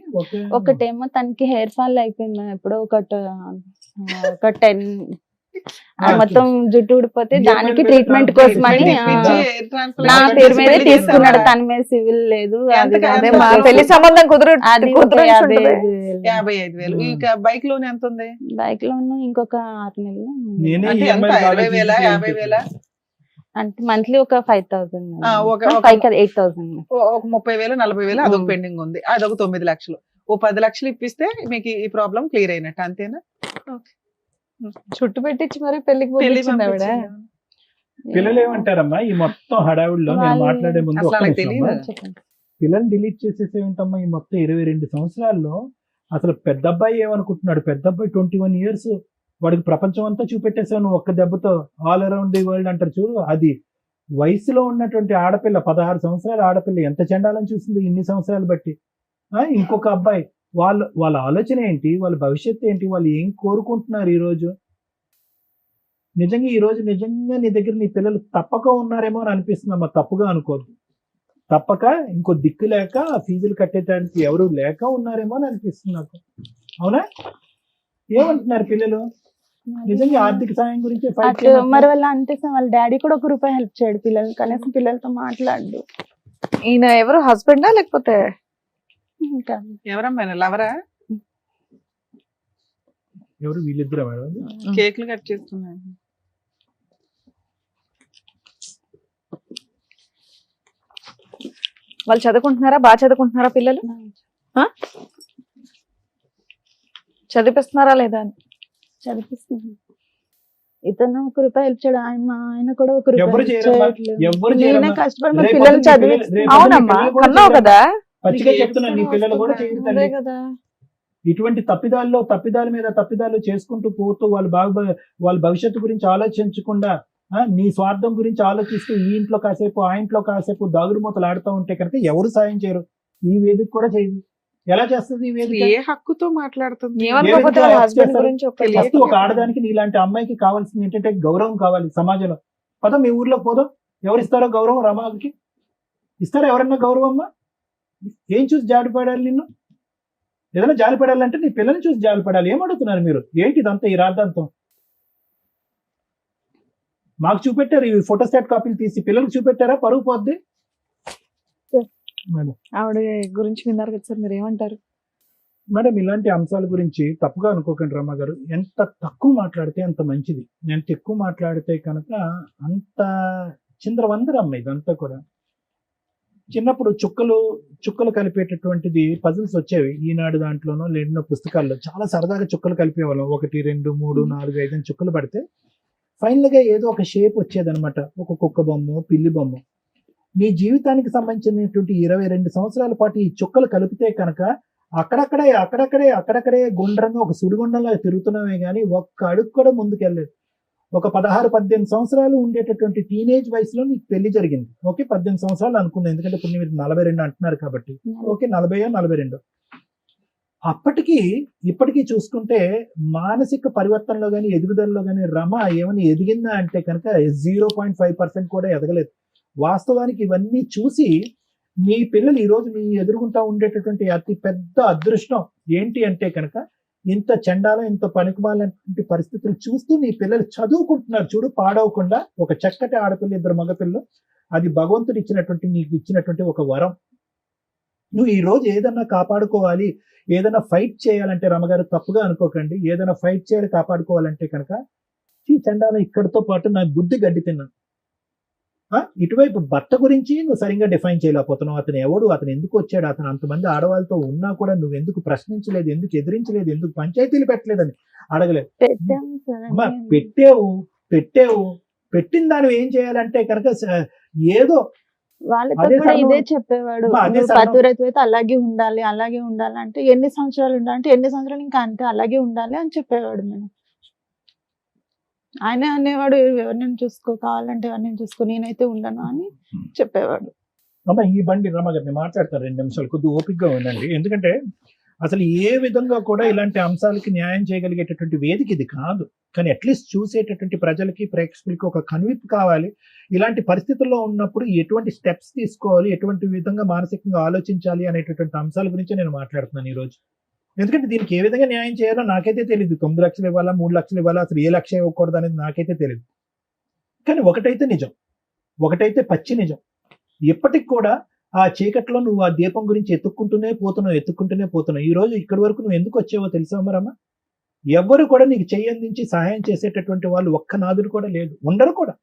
ఒకటేమో తనకి హెయిర్ ఫాల్ అయిపోయింది మేడం. ఎప్పుడో ఒక 10 మొత్తం జుట్టు ఊడిపోతే EMI దానికి మీద ట్రీట్మెంట్ transfer కోసమని ఇప్పించి air transplant నా transplant పేరు చేసి మీద పెళ్లి తీసుకున్నాడు. చేశావా? తన మీద సివిల్ లేదు. ఎంత అది అదే ఎంత మా అసలు? పెళ్లి సంబంధం అది ఒక కుదురు 55,000. 55,000. ఈ బైక్ లోన్ ఎంత ఉంది? బైక్ లోను ఇంకొక 6 నెలలు నేనే అంటే ఎంత? ఈఎంఐ 20,000, 50,000? అంటే మంత్లీ ఒక 5,000 ఒక- 5 కదా 8,000. ఒక 30,000, 40,000 అదొక Hmm. పెండింగ్ ఉంది. అదొక 9 లక్షలు. ఓ 10 లక్షలు ఇప్పిస్తే మీకు ఈ ప్రాబ్లం క్లియర్ అయినట్టు అంతేనా? చుట్టు పెట్టించి మరి పెళ్లికి పెళ్లి పంపించింది ఆవిడ. పంపించింది. పిల్లలు ఏమంటారమ్మా ఈ మొత్తం హడావుడిలో? నేను వాళ్ళు- మాట్లాడే ముందు అసలు ఒక్క వాళ్ళకి నిమిషం తెలియదు. అమ్మా. చెప్పండి. పిల్లల్ని డిలీట్ చేసేసే ఉంటామ్మా. ఈ మొత్తం 22 సంవత్సరాల్లో అసలు పెద్ద అబ్బాయి ఏమనుకుంటున్నాడు? పెద్ద అబ్బాయి 21 years, వాడికి ప్రపంచం అంతా చూపెట్టేసావు నువ్వు ఒక్క దెబ్బతో. ఆల్ అరౌండ్ ది వరల్డ్ అంటారు చూడు, అది. వయసులో ఉన్నటువంటి ఆడపిల్ల, 16 సంవత్సరాల ఆడపిల్ల ఎంత చండాలని చూసింది ఇన్ని సంవత్సరాలు బట్టి. ఇంకొక అబ్బాయి, వాళ్ళ ఆలోచన ఏంటి, వాళ్ళ భవిష్యత్తు ఏంటి, వాళ్ళు ఏం కోరుకుంటున్నారు ఈ రోజు? నిజంగా నీ దగ్గర నీ పిల్లలు తప్పక ఉన్నారేమో అని అనిపిస్తుందమ్మా. తప్పుగా అనుకోద్దు. తప్పక ఇంకో దిక్కు లేక ఫీజులు కట్టేటానికి ఎవరు లేక ఉన్నారేమో అని అనిపిస్తుంది నాకు. అవునా? ఏమంటున్నారు పిల్లలు? నిజంగా ఆర్థిక సాయం గురించి ఫైట్ అటు మరి వాళ్ళ అంటే వాళ్ళ డాడీ కూడా ₹1 హెల్ప్ చేయడు పిల్లలు, కనీసం పిల్లలతో మాట్లాడు. ఈయన ఎవరు, హస్బెండా లేకపోతే? ఇంకా ఎవరమ్మా లవరా? ఎవరు వీళ్ళిద్దరు మేడం? కేక్లు కట్ చేస్తున్నాను. వాళ్ళు చదువుకుంటున్నారా? బాగా చదువుకుంటున్నారా పిల్లలు? చదివిస్తున్నారా లేదా అని? చదివిస్తుంది. ఇతను ₹1 హెల్ప్ చేయడు, ఆయన కూడా ఎవరు ₹1 చేయరమ్మా. చేయట్లేదు. ఎవరు నేనే చేయరమ్మా. కష్టపడి మా రేపు పిల్లలు పొద్దున్న చదివి రేపు పొద్దున్న అవునమ్మా, పిల్లలు కూడా కన్నావు చేయరమ్మా. కదా. పచ్చిగా నీకు చెప్తున్నా, నీ పిల్లలు కూడా చేయరు అదే తల్లి. కదా. ఇటువంటి తప్పిదాల మీద తప్పిదాలు చేసుకుంటూ పోతూ వాళ్ళ భవిష్యత్తు గురించి ఆలోచించకుండా నీ స్వార్థం గురించి ఆలోచిస్తూ ఈ ఇంట్లో కాసేపు ఆ ఇంట్లో కాసేపు దాగుడు మూతలు ఆడుతూ ఉంటే కనుక ఎవరు సాయం చేయరు, ఈ వేదిక కూడా చేయదు. ఎలా చేస్తుంది ఈ వేదిక? ఏ హక్కుతో మాట్లాడుతుంది? ఏమనుకోకపోతే వాళ్ళ ఏ హస్బెండ్ విధంగా గురించి ఒక తెలియదు. ఫస్ట్ ఒక ఆడదానికి నీలాంటి అమ్మాయికి కావాల్సింది ఏంటంటే గౌరవం కావాలి సమాజంలో. పద మీ ఊర్లో పోదాం, ఎవరిస్తారో గౌరవం రమాకి? ఇస్తారా ఎవరన్నా గౌరవం? అమ్మా ఏం చూసి జాలిపడాలి నిన్ను? ఏదైనా జాలిపడాలంటే నీ పిల్లల్ని చూసి జాలిపడాలి. ఏమడుగుతున్నారు మీరు? ఏంటి ఇదంతా ఈ రాద్ధాంతం? మాకు చూపెట్టారు ఈ ఫోటోస్టాట్ కాపీలు తీసి, పిల్లలకు చూపెట్టారా? పరుగు పోద్ది. మేడం ఆవిడ గురించి విన్నారు కదా సార్, మీరు ఏమంటారు? మేడం ఇలాంటి అంశాల గురించి తప్పుగా అనుకోకండి రమ్మ గారు. ఎంత తక్కువ మాట్లాడితే అంత మంచిది. ఎంత ఎక్కువ మాట్లాడితే కనుక అంత చిందరవందరమ్మ ఇదంతా కూడా. చిన్నప్పుడు చుక్కలు కలిపేటటువంటిది పజిల్స్ వచ్చేవి ఈనాడు దాంట్లోనో లేనో పుస్తకాల్లో. చాలా సరదాగా చుక్కలు కలిపేవాళ్ళం. 1 2 3 4 5 అని చుక్కలు పడితే ఫైనల్ గా ఏదో ఒక షేప్ వచ్చేదనమాట. ఒక కుక్క బొమ్మ, పిల్లి బొమ్మ. నీ జీవితానికి సంబంధించినటువంటి 22 సంవత్సరాల పాటు ఈ చుక్కలు కలిపితే కనుక అక్కడక్కడే గుండ్రంగా ఒక సుడిగుండంలో తిరుగుతున్నామే కానీ ఒక్క అడుగు కూడా ముందుకెళ్ళలేదు. ఒక 16-18 సంవత్సరాలు ఉండేటటువంటి టీనేజ్ వయసులో నీకు పెళ్లి జరిగింది. ఓకే, 18 సంవత్సరాలు అనుకుంది, ఎందుకంటే ఇప్పుడు మీరు 42 అంటున్నారు కాబట్టి. ఓకే, 40-42. అప్పటికి ఇప్పటికీ చూసుకుంటే మానసిక పరివర్తనలో కానీ ఎదుగుదలలో కానీ రమ ఏమైనా ఎదిగిందా అంటే కనుక 0.5% కూడా ఎదగలేదు. వాస్తవానికి ఇవన్నీ చూసి మీ పిల్లలు ఈరోజు మీ ఎదురుగుంటా ఉండేటటువంటి అతి పెద్ద అదృష్టం ఏంటి అంటే కనుక ఇంత చండాలం, ఇంత పనికిమాలినటువంటి పరిస్థితులు చూస్తూ నీ పిల్లలు చదువుకుంటున్నారు చూడు, పాడవకుండా. ఒక చక్కటి ఆడపిల్ల, 2 మగపిల్లలు. అది భగవంతుడు ఇచ్చినటువంటి, నీకు ఇచ్చినటువంటి ఒక వరం. నువ్వు ఈ రోజు ఏదన్నా కాపాడుకోవాలి, ఏదైనా ఫైట్ చేయాలంటే రమగారు తప్పుగా అనుకోకండి, ఏదైనా ఫైట్ చేయాలి కాపాడుకోవాలంటే కనుక ఈ చండాలం ఇక్కడితో పాటు నా బుద్ధి గడ్డి తిన్నాను. ఇటువైపు భర్త గురించి నువ్వు సరిగ్గా డిఫైన్ చేయలేకపోతున్నావు. అతను ఎవడు, అతను ఎందుకు వచ్చాడు, అతను అంతమంది ఆడవాళ్ళతో ఉన్నా కూడా నువ్వు ఎందుకు ప్రశ్నించలేదు, ఎందుకు ఎదిరించలేదు, ఎందుకు పంచాయతీలు పెట్టలేదని అడగలేదు. పెట్టాము సార్. అమ్మా పెట్టిన దాన్ని ఏం చేయాలంటే కనుక ఏదో వాళ్ళతో అదే కూడా సన్నం- ఇదే చెప్పేవాడు. అమ్మా, అదే నువ్వు సన్నం- పతివ్రత అయితే అలాగే ఉండాలి అంటే ఎన్ని సంవత్సరాలు ఉండాలంటే ఎన్ని సంవత్సరాలు ఇంకా అంతే అలాగే ఉండాలి అని చెప్పేవాడు. మేము ఆయన అనేవాడు ఎవరిని చూసుకో, కావాలంటే ఎవరిని చూసుకో, నేనైతే ఉండను అని చెప్పేవాడు. అమ్మ ఈ బండి రమగారిని మాట్లాడతారు 2 నిమిషాలు, కొద్దిగా ఓపికగా ఉండండి. ఎందుకంటే అసలు ఏ విధంగా కూడా ఇలాంటి అంశాలకి న్యాయం చేయగలిగేటటువంటి వేదిక ఇది కాదు. కానీ అట్లీస్ట్ చూసేటటువంటి ప్రజలకి, ప్రేక్షకులకి ఒక కనువిప్పు కావాలి. ఇలాంటి పరిస్థితుల్లో ఉన్నప్పుడు ఎటువంటి స్టెప్స్ తీసుకోవాలి, ఎటువంటి విధంగా మానసికంగా ఆలోచించాలి అనేటటువంటి అంశాల గురించి నేను మాట్లాడుతున్నాను ఈరోజు. ఎందుకంటే దీనికి ఏ విధంగా న్యాయం చేయాలో నాకైతే తెలియదు. 9 లక్షలు ఇవ్వాలా, 3 లక్షలు ఇవ్వాలా, అసలు ఏ లక్ష ఇవ్వకూడదు అనేది నాకైతే తెలియదు. కానీ ఒకటైతే నిజం, ఒకటైతే పచ్చి నిజం. ఎప్పటికి కూడా ఆ చీకట్లో నువ్వు ఆ దీపం గురించి ఎత్తుక్కుంటూనే పోతున్నావు. ఈ రోజు ఇక్కడి వరకు నువ్వు ఎందుకు వచ్చావో తెలుసా మరమ్మా? ఎవ్వరు కూడా నీకు చెయ్యందించి సహాయం చేసేటటువంటి వాళ్ళు ఒక్క నాదుడు కూడా లేదు, ఉండరు కూడా.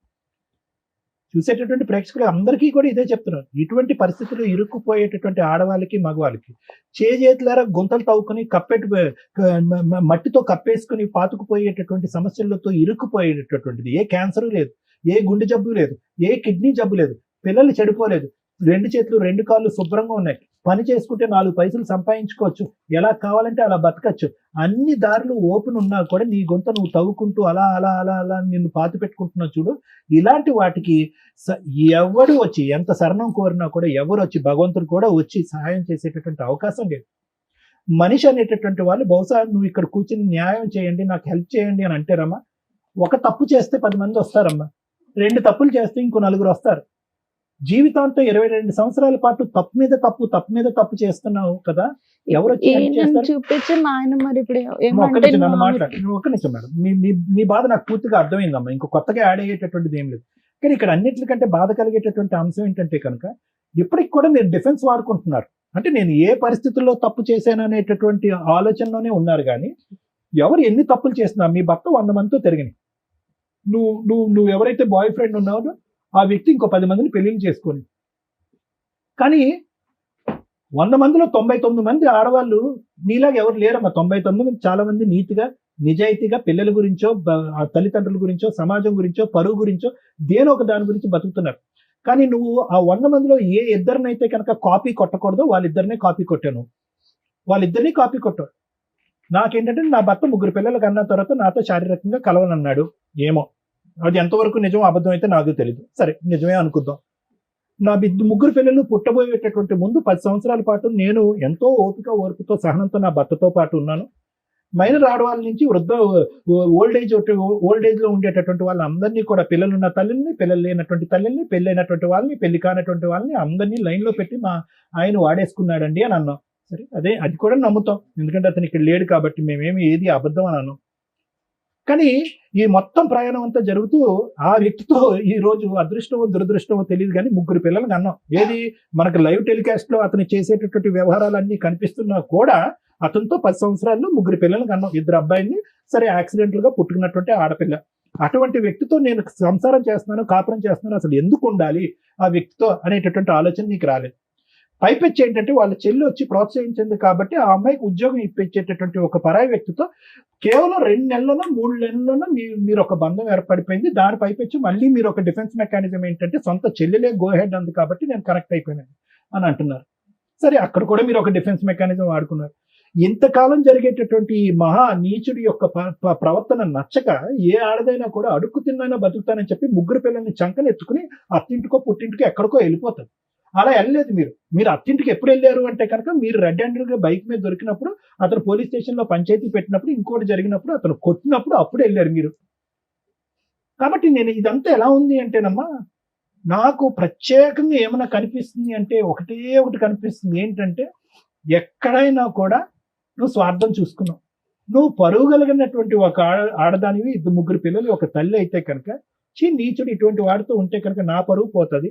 చూసేటటువంటి ప్రేక్షకులు అందరికీ కూడా ఇదే చెప్తున్నారు. ఇటువంటి పరిస్థితుల్లో ఇరుక్కుపోయేటటువంటి ఆడవాళ్ళకి, మగవాళ్ళకి చేతులారా గుంతలు తవ్వుకొని మట్టితో కప్పేసుకుని పాతుకుపోయేటటువంటి సమస్యలతో ఇరుక్కుపోయేటటువంటిది. ఏ క్యాన్సర్ లేదు, ఏ గుండె జబ్బు లేదు, ఏ కిడ్నీ జబ్బు లేదు, పిల్లలు చెడిపోలేదు, 2 చేతులు 2 కాళ్ళు శుభ్రంగా ఉన్నాయి, పని చేసుకుంటే 4 పైసలు సంపాదించుకోవచ్చు, ఎలా కావాలంటే అలా బతకచ్చు. అన్ని దారులు ఓపెన్ ఉన్నా కూడా నీ గొంత నువ్వు తవ్వుకుంటూ అలా అలా అలా అలా నిన్ను పాతి పెట్టుకుంటున్నావు చూడు. ఇలాంటి వాటికి ఎవడు వచ్చి ఎంత శరణం కోరినా కూడా ఎవరు వచ్చి, భగవంతుడు కూడా వచ్చి సహాయం చేసేటటువంటి అవకాశం లేదు. మనిషి అనేటటువంటి వాళ్ళు బహుశా నువ్వు ఇక్కడ కూర్చుని న్యాయం చేయండి, నాకు హెల్ప్ చేయండి అని అంటారమ్మా. ఒక తప్పు చేస్తే 10 మంది వస్తారమ్మా, 2 తప్పులు చేస్తే ఇంకో 4 వస్తారు. జీవితాంతో 22 సంవత్సరాల పాటు తప్పు మీద తప్పు చేస్తున్నావు కదా, ఎవరు వచ్చి help ఈయనను చేస్తారు? చూపించి మా ఆయన మరి ఇప్పుడు ఒక్క ఏమంటే నిమిషం నన్ను నువ్వు మాట్లాడు, ఒక్క నిమిషం మేడం. మీ బాధ నాకు పూర్తిగా అర్థమైందమ్మా. ఇంకో కొత్తగా యాడ్ అయ్యేటటువంటిది ఏం లేదు. కానీ ఇక్కడ అన్నిటికంటే బాధ కలిగేటటువంటి అంశం ఏంటంటే కనుక ఇప్పటికి కూడా మీరు డిఫెన్స్ వాడుకుంటున్నారు. అంటే నేను ఏ పరిస్థితుల్లో తప్పు చేశాను అనేటటువంటి ఆలోచనలోనే ఉన్నారు. కానీ ఎవరు ఎన్ని తప్పులు చేస్తున్నా, మీ భర్త 100 మందితో తిరిగినాయి, నువ్వు ఎవరైతే బాయ్ ఫ్రెండ్ ఉన్నావో ఆ వ్యక్తి ఇంకో 10 మందిని పెళ్లిళ్ళు చేసుకొని, కానీ 100 మందిలో 99 మంది ఆడవాళ్ళు నీలాగా ఎవరు లేరమ్మా. 99 మంది చాలా మంది నీతిగా, నిజాయితీగా పిల్లల గురించో, తల్లిదండ్రుల గురించో, సమాజం గురించో, పరువు గురించో, దేనో ఒక దాని గురించి బతుకుతున్నారు. కానీ నువ్వు ఆ 100 మందిలో ఏ ఇద్దరినైతే కనుక కాపీ కొట్టకూడదో వాళ్ళిద్దరినే కాపీ కొట్టాను. వాళ్ళిద్దరినీ కాపీ కొట్టాడు. నాకేంటంటే నా భర్త 3 పిల్లలు కన్నా తర్వాత నాతో శారీరకంగా కలవనన్నాడు. ఏమో అది ఎంతవరకు నిజం అబద్ధం అయితే నాకు తెలియదు, సరే నిజమే అనుకుందాం. నా ముగ్గురు పిల్లలు పుట్టబోయేటటువంటి ముందు 10 సంవత్సరాల పాటు నేను ఎంతో ఓర్పుతో సహనంతో నా భర్తతో పాటు ఉన్నాను. మైనర్ ఆడవాళ్ళ నుంచి ఓల్డ్ ఏజ్ లో ఉండేటటువంటి వాళ్ళందరినీ కూడా, పిల్లలున్న తల్లిని, పిల్లలు లేనటువంటి తల్లిని, పెళ్ళైనటువంటి వాళ్ళని, పెళ్లి కానటువంటి వాళ్ళని అందరినీ లైన్ లో పెట్టి మా ఆయన వాడేసుకున్నాడండి అని అన్నాం. సరే, అది కూడా నమ్ముతాం, ఎందుకంటే అతను ఇక్కడ లేడు కాబట్టి మేమేమి ఏది అబద్ధం అని అన్నాం. కానీ ఈ మొత్తం ప్రయాణం అంతా జరుగుతూ ఆ వ్యక్తితో ఈ రోజు అదృష్టమో దురదృష్టమో తెలియదు కానీ 3 పిల్లలు కన్నాం. ఏది మనకు లైవ్ టెలికాస్ట్ లో అతను చేసేటటువంటి వ్యవహారాలన్నీ కనిపిస్తున్నా కూడా అతనితో 10 సంవత్సరాల్లో 3 పిల్లలు కన్నాం. 2 అబ్బాయిల్ని, సరే యాక్సిడెంటల్ గా పుట్టుకున్నటువంటి ఆడపిల్ల. అటువంటి వ్యక్తితో నేను సంసారం చేస్తున్నాను, కాపురం చేస్తున్నాను, అసలు ఎందుకు ఉండాలి ఆ వ్యక్తితో అనేటటువంటి ఆలోచన నీకు రాలేదు. పైపెచ్చి ఏంటంటే వాళ్ళ చెల్లి వచ్చి ప్రోత్సహించింది కాబట్టి ఆ అమ్మాయికి ఉద్యోగం ఇప్పించేటటువంటి ఒక పరాయి వ్యక్తితో కేవలం 2 నెలల్లోనో 3 నెలల్లోనో మీరు ఒక బంధం ఏర్పడిపోయింది. దాని పైపెచ్చి మళ్ళీ మీరు ఒక డిఫెన్స్ మెకానిజం ఏంటంటే సొంత చెల్లెలే గో హెడ్ అంది కాబట్టి నేను కనెక్ట్ అయిపోయినాను అని అంటున్నారు. సరే, అక్కడ కూడా మీరు ఒక డిఫెన్స్ మెకానిజం వాడుకున్నారు. ఇంతకాలం జరిగేటటువంటి ఈ మహా నీచుడి యొక్క ప్రవర్తన నచ్చక ఏ ఆడదైనా కూడా అడుక్కు తిన్నైనా బతుకుతానని చెప్పి 3 పిల్లల్ని చంకనెత్తుకుని అత్తింటికో పుట్టింటికో ఎక్కడికో వెళ్ళిపోతారు. అలా వెళ్ళలేదు. మీరు అత్తింటికి ఎప్పుడు వెళ్ళారు అంటే కనుక మీరు రెడ్ హ్యాండెడ్ గా బైక్ మీద దొరికినప్పుడు, అతను పోలీస్ స్టేషన్ లో పంచాయతీ పెట్టినప్పుడు, ఇంకోటి జరిగినప్పుడు, అతను కొట్టినప్పుడు అప్పుడు వెళ్ళారు మీరు. కాబట్టి నేను ఇదంతా ఎలా ఉంది అంటేనమ్మా, నాకు ప్రత్యేకంగా ఏమైనా కనిపిస్తుంది అంటే ఒకటి కనిపిస్తుంది. ఏంటంటే ఎక్కడైనా కూడా నువ్వు స్వార్థం చూసుకున్నావు. నువ్వు పరువు కలిగినటువంటి ఒక ఆడదానివి, 2 పిల్లలు, ఒక తల్లి అయితే కనుక నీచుడు ఇటువంటి వాడితో ఉంటే కనుక నా పరువు పోతుంది,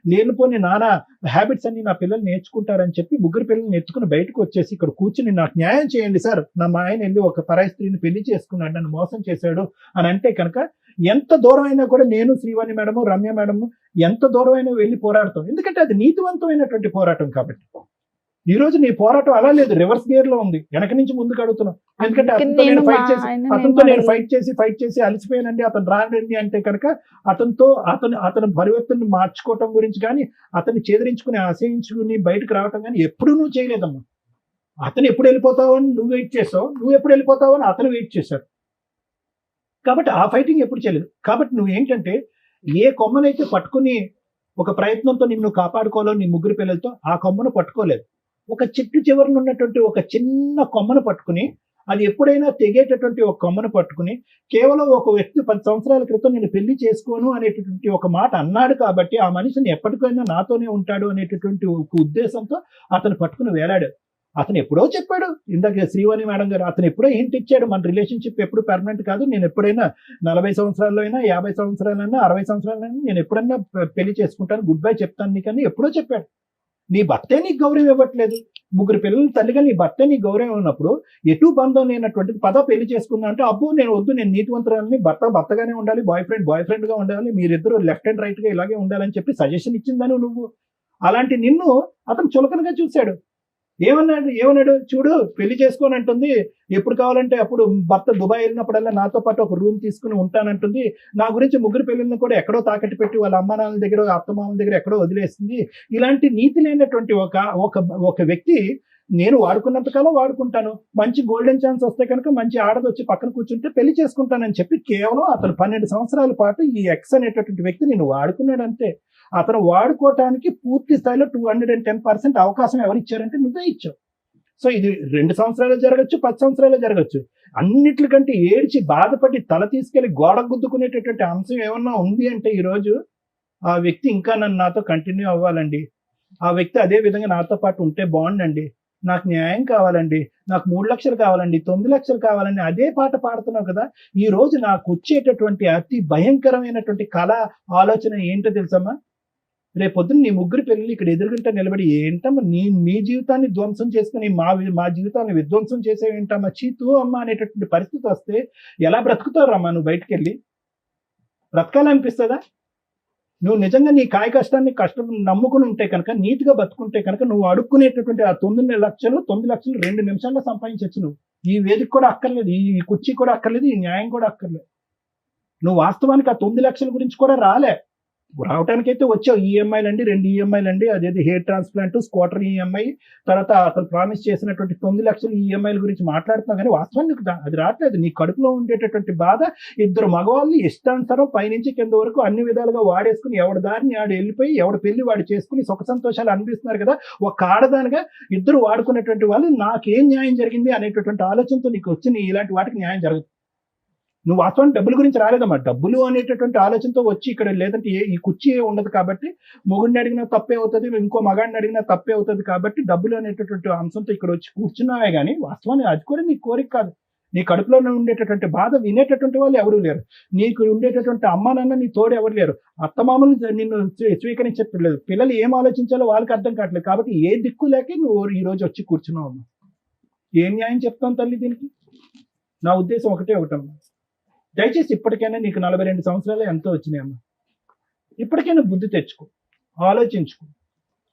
లేనిపోని నానా హ్యాబిట్స్ అన్ని నా పిల్లలు నేర్చుకుంటారని చెప్పి 3 పిల్లల్ని ఎత్తుకుని బయటకు వచ్చేసి ఇక్కడ కూర్చుని నాకు న్యాయం చేయండి సార్, నా మా ఆయన వెళ్ళి ఒక పరాయి స్త్రీని పెళ్లి చేసుకున్నాడు, నన్ను మోసం చేశాడు అని అంటే కనుక ఎంత దూరం అయినా కూడా నేను, శ్రీవాణి మేడము, రమ్య మేడము ఎంత దూరం అయినా వెళ్ళి పోరాడతాం. ఎందుకంటే అది నీతివంతమైనటువంటి పోరాటం కాబట్టి. ఈ రోజు నీ పోరాటం అలా లేదు, రివర్స్ గేర్ లో ఉంది, వెనక నుంచి ముందుకు అడుగుతున్నాం. ఎందుకంటే అతనితో నేను ఫైట్ చేసి అలసిపోయానండి, అతను రానండి అంటే కనుక అతని పరివర్తన మార్చుకోవటం గురించి కానీ, అతన్ని చేదరించుకుని ఆశయించుకుని బయటకు రావటం కానీ ఎప్పుడు నువ్వు చేయలేదమ్మా. అతను ఎప్పుడు వెళ్ళిపోతావు అని నువ్వు వెయిట్ చేసావు, నువ్వు ఎప్పుడు వెళ్ళిపోతావు అని అతను వెయిట్ చేశాడు. కాబట్టి ఆ ఫైటింగ్ ఎప్పుడు చేయలేదు. కాబట్టి నువ్వు ఏంటంటే ఏ కొమ్మనైతే పట్టుకుని ఒక ప్రయత్నంతో నిన్ను కాపాడుకోవాలో నీ 3 పిల్లలతో, ఆ కొమ్మను పట్టుకోలేదు. ఒక చెట్టు చివరన ఉన్నటువంటి ఒక చిన్న కొమ్మను పట్టుకుని, అది ఎప్పుడైనా తెగేటటువంటి ఒక కొమ్మను పట్టుకుని, కేవలం ఒక వ్యక్తి 10 సంవత్సరాల క్రితం నేను పెళ్లి చేసుకోను అనేటటువంటి ఒక మాట అన్నాడు కాబట్టి ఆ మనిషిని ఎప్పటికైనా నాతోనే ఉంటాడు అనేటటువంటి ఒక ఉద్దేశంతో అతను పట్టుకుని వేలాడు. అతను ఎప్పుడో చెప్పాడు, ఇందాక శ్రీవాణి మేడం గారు, అతను ఎప్పుడో హింట్ ఇచ్చాడు, మన రిలేషన్షిప్ ఎప్పుడు పర్మనెంట్ కాదు, నేను ఎప్పుడైనా 40 సంవత్సరాల్లో అయినా, 50 సంవత్సరాలైనా, 60 సంవత్సరాలైనా నేను ఎప్పుడైనా పెళ్లి చేసుకుంటాను, గుడ్ బై చెప్తాను నీకని ఎప్పుడో చెప్పాడు. నీ భర్తే నీకు గౌరవం ఇవ్వట్లేదు. 3 పిల్లల తల్లిగా నీ భర్తే నీకు గౌరవం ఉన్నప్పుడు ఎటు బంధం లేనటువంటిది పెళ్లి చేసుకున్నా అంటే అబ్బో నేను వద్దు, నేను నీతివంతురాలని, భర్తగానే ఉండాలి, బాయ్ ఫ్రెండ్ గా ఉండాలి, మీరిద్దరు లెఫ్ట్ అండ్ రైట్ గా ఇలాగే ఉండాలని చెప్పి సజెషన్ ఇచ్చిందని నువ్వు. అలాంటి నిన్ను అతను చులకనగా చూశాడు. ఏమన్నాడు చూడు, పెళ్లి చేసుకోని అంటుంది, ఎప్పుడు కావాలంటే అప్పుడు భర్త దుబాయ్ వెళ్ళినప్పుడల్లా నాతో పాటు ఒక రూమ్ తీసుకుని ఉంటానంటుంది, నా గురించి 3 పిల్లల్ని కూడా ఎక్కడో తాకట్టు పెట్టి వాళ్ళ అమ్మ నాన్నల దగ్గర, అత్తమామల దగ్గర ఎక్కడో వదిలేస్తుంది. ఇలాంటి నీతి లేనటువంటి ఒక వ్యక్తి నేను వాడుకున్నంత కాలం వాడుకుంటాను, మంచి గోల్డెన్ ఛాన్స్ వస్తే కనుక మంచి ఆడది వచ్చి పక్కన కూర్చుంటే పెళ్లి చేసుకుంటానని చెప్పి కేవలం అతను 12 సంవత్సరాల పాటు ఈ ఎక్స్ అనేటటువంటి వ్యక్తి నేను వాడుకున్నాడు అంతే. అతను వాడుకోవటానికి పూర్తి స్థాయిలో 210% అవకాశం ఎవరిచ్చారంటే నువ్వే ఇచ్చావు. సో ఇది 2 సంవత్సరాలు జరగచ్చు, 10 సంవత్సరాలు జరగచ్చు. అన్నిటికంటే ఏడ్చి బాధపడి తల తీసుకెళ్లి గోడ గుద్దుకునేటటువంటి అంశం ఏమన్నా ఉంది అంటే ఈరోజు ఆ వ్యక్తి ఇంకా నాతో కంటిన్యూ అవ్వాలండి, ఆ వ్యక్తి అదే విధంగా నాతో పాటు ఉంటే బాగుండండి, నాకు న్యాయం కావాలండి, నాకు 3 లక్షలు కావాలండి, 9 లక్షలు కావాలండి, అదే పాట పాడుతున్నావు కదా. ఈ రోజు నాకు వచ్చేటటువంటి అతి భయంకరమైనటువంటి కళ ఆలోచన ఏంటో తెలుసమ్మా, రేపొద్దున నీ 3 పిల్లలు ఇక్కడ ఎదురుగుంటా నిలబడి ఏంటమ్మా నీ జీవితాన్ని ధ్వంసం చేసుకుని మా జీవితాన్ని విధ్వంసం చేసేవేంటమ్మా, చీతూ అమ్మ అనేటటువంటి పరిస్థితి వస్తే ఎలా బ్రతుకుతారమ్మా? నువ్వు బయటకు వెళ్ళి బ్రతకాలనిపిస్తుందా? నువ్వు నిజంగా నీ కాయ కష్టాన్ని నమ్ముకుని ఉంటే కనుక, నీతిగా బతుకుంటే కనుక, నువ్వు అడుక్కునేటటువంటి ఆ 9 లక్షలు 2 నిమిషాల్లో సంపాదించవచ్చు. నువ్వు ఈ వేదిక కూడా అక్కర్లేదు, ఈ కుర్చీ కూడా అక్కర్లేదు, ఈ న్యాయం కూడా అక్కర్లేదు. నువ్వు వాస్తవానికి ఆ 9 లక్షల గురించి కూడా రాలే, రావడానికైతే వచ్చావు, ఈఎంఐలు అండి, 2 ఈఎంఐలు అండి, అదేది హెయిర్ ట్రాన్స్ప్లాంట్, స్కూటర్ ఈఎంఐ, తర్వాత అతను ప్రామిస్ చేసినటువంటి 9 లక్షల ఈఎంఐల గురించి మాట్లాడుతున్నావు, కానీ వాస్తవానికి నీకు అది రావట్లేదు. నీ కడుపులో ఉండేటటువంటి బాధ, ఇద్దరు మగవాళ్ళు ఇష్టానుసారం పైనుంచి కింద వరకు అన్ని విధాలుగా వాడేసుకుని ఎవడి దారిని ఆడు వెళ్ళిపోయి ఎవడి పెళ్లి వాడు చేసుకుని సుఖ సంతోషాలు అనిపిస్తున్నారు కదా. ఒక ఆడదానిగా ఇద్దరు వాడుకునేటువంటి వాళ్ళు నాకేం న్యాయం జరిగింది అనేటటువంటి ఆలోచనతో నీకు వచ్చి నీ ఇలాంటి వాటికి న్యాయం జరుగుతుంది. నువ్వు వాస్తవానికి డబ్బుల గురించి రాలేదమ్మా, డబ్బులు అనేటటువంటి ఆలోచనతో వచ్చి ఇక్కడ, లేదంటే ఈ కుర్చీ ఉండదు కాబట్టి మొగుడిని అడిగినా తప్పే అవుతుంది, ఇంకో మగాడిని అడిగినా తప్పే అవుతుంది కాబట్టి డబ్బులు అనేటటువంటి అంశంతో ఇక్కడ వచ్చి కూర్చున్నావే కానీ వాస్తవానికి అది కూడా నీ కోరిక కాదు. నీ కడుపులో ఉండేటటువంటి బాధ వినేటటువంటి వాళ్ళు ఎవరు లేరు, నీకు ఉండేటటువంటి అమ్మా నాన్న నీ తోడు ఎవరు లేరు, అత్తమామలు నిన్ను స్వీకరించట్లేదు, పిల్లలు ఏం ఆలోచించాలో వాళ్ళకి అర్థం కావట్లేదు. కాబట్టి ఏ దిక్కు లేక నువ్వు ఈ రోజు వచ్చి కూర్చున్నావు అమ్మా. ఏం న్యాయం చెప్తాను తల్లి దీనికి? నా ఉద్దేశం ఒకటమ్మా, దయచేసి ఇప్పటికైనా నీకు 42 సంవత్సరాలు ఎంతో వచ్చినాయమ్మా, ఇప్పటికైనా బుద్ధి తెచ్చుకో, ఆలోచించుకో.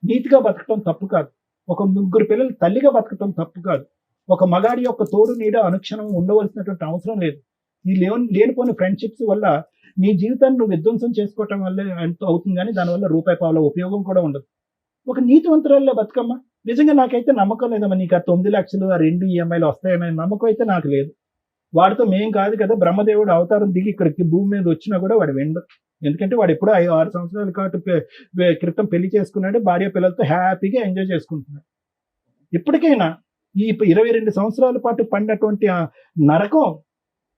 నీతిగా బతకటం తప్పు కాదు, ఒక 3 పిల్లలు తల్లిగా బతకటం తప్పు కాదు, ఒక మగాడి యొక్క తోడు నీడ అనుక్షణం ఉండవలసినటువంటి అవసరం లేదు. ఈ లేనిపోయిన ఫ్రెండ్షిప్స్ వల్ల నీ జీవితాన్ని నువ్వు విధ్వంసం చేసుకోవటం వల్ల ఎంత అవుతుంది, కానీ దానివల్ల రూపాయి పావుల ఉపయోగం కూడా ఉండదు. ఒక నీతివంతురాల్లో బతుకమ్మా. నిజంగా నాకైతే నమ్మకం లేదమ్మా, నీకు ఆ 9 లక్షలు, ఆ 2 ఈఎంఐలు వస్తాయనే నమ్మకం అయితే నాకు లేదు. వాడితో మేం కాదు కదా, బ్రహ్మదేవుడు అవతారం దిగి ఇక్కడికి భూమి మీద వచ్చినా కూడా వాడు వెండు. ఎందుకంటే వాడు ఎప్పుడో 6 సంవత్సరాల క్రితం పెళ్లి చేసుకున్నాడు, భార్య పిల్లలతో హ్యాపీగా ఎంజాయ్ చేసుకుంటున్నాడు. ఇప్పటికైనా ఈ 22 సంవత్సరాల పాటు పడినటువంటి ఆ నరకం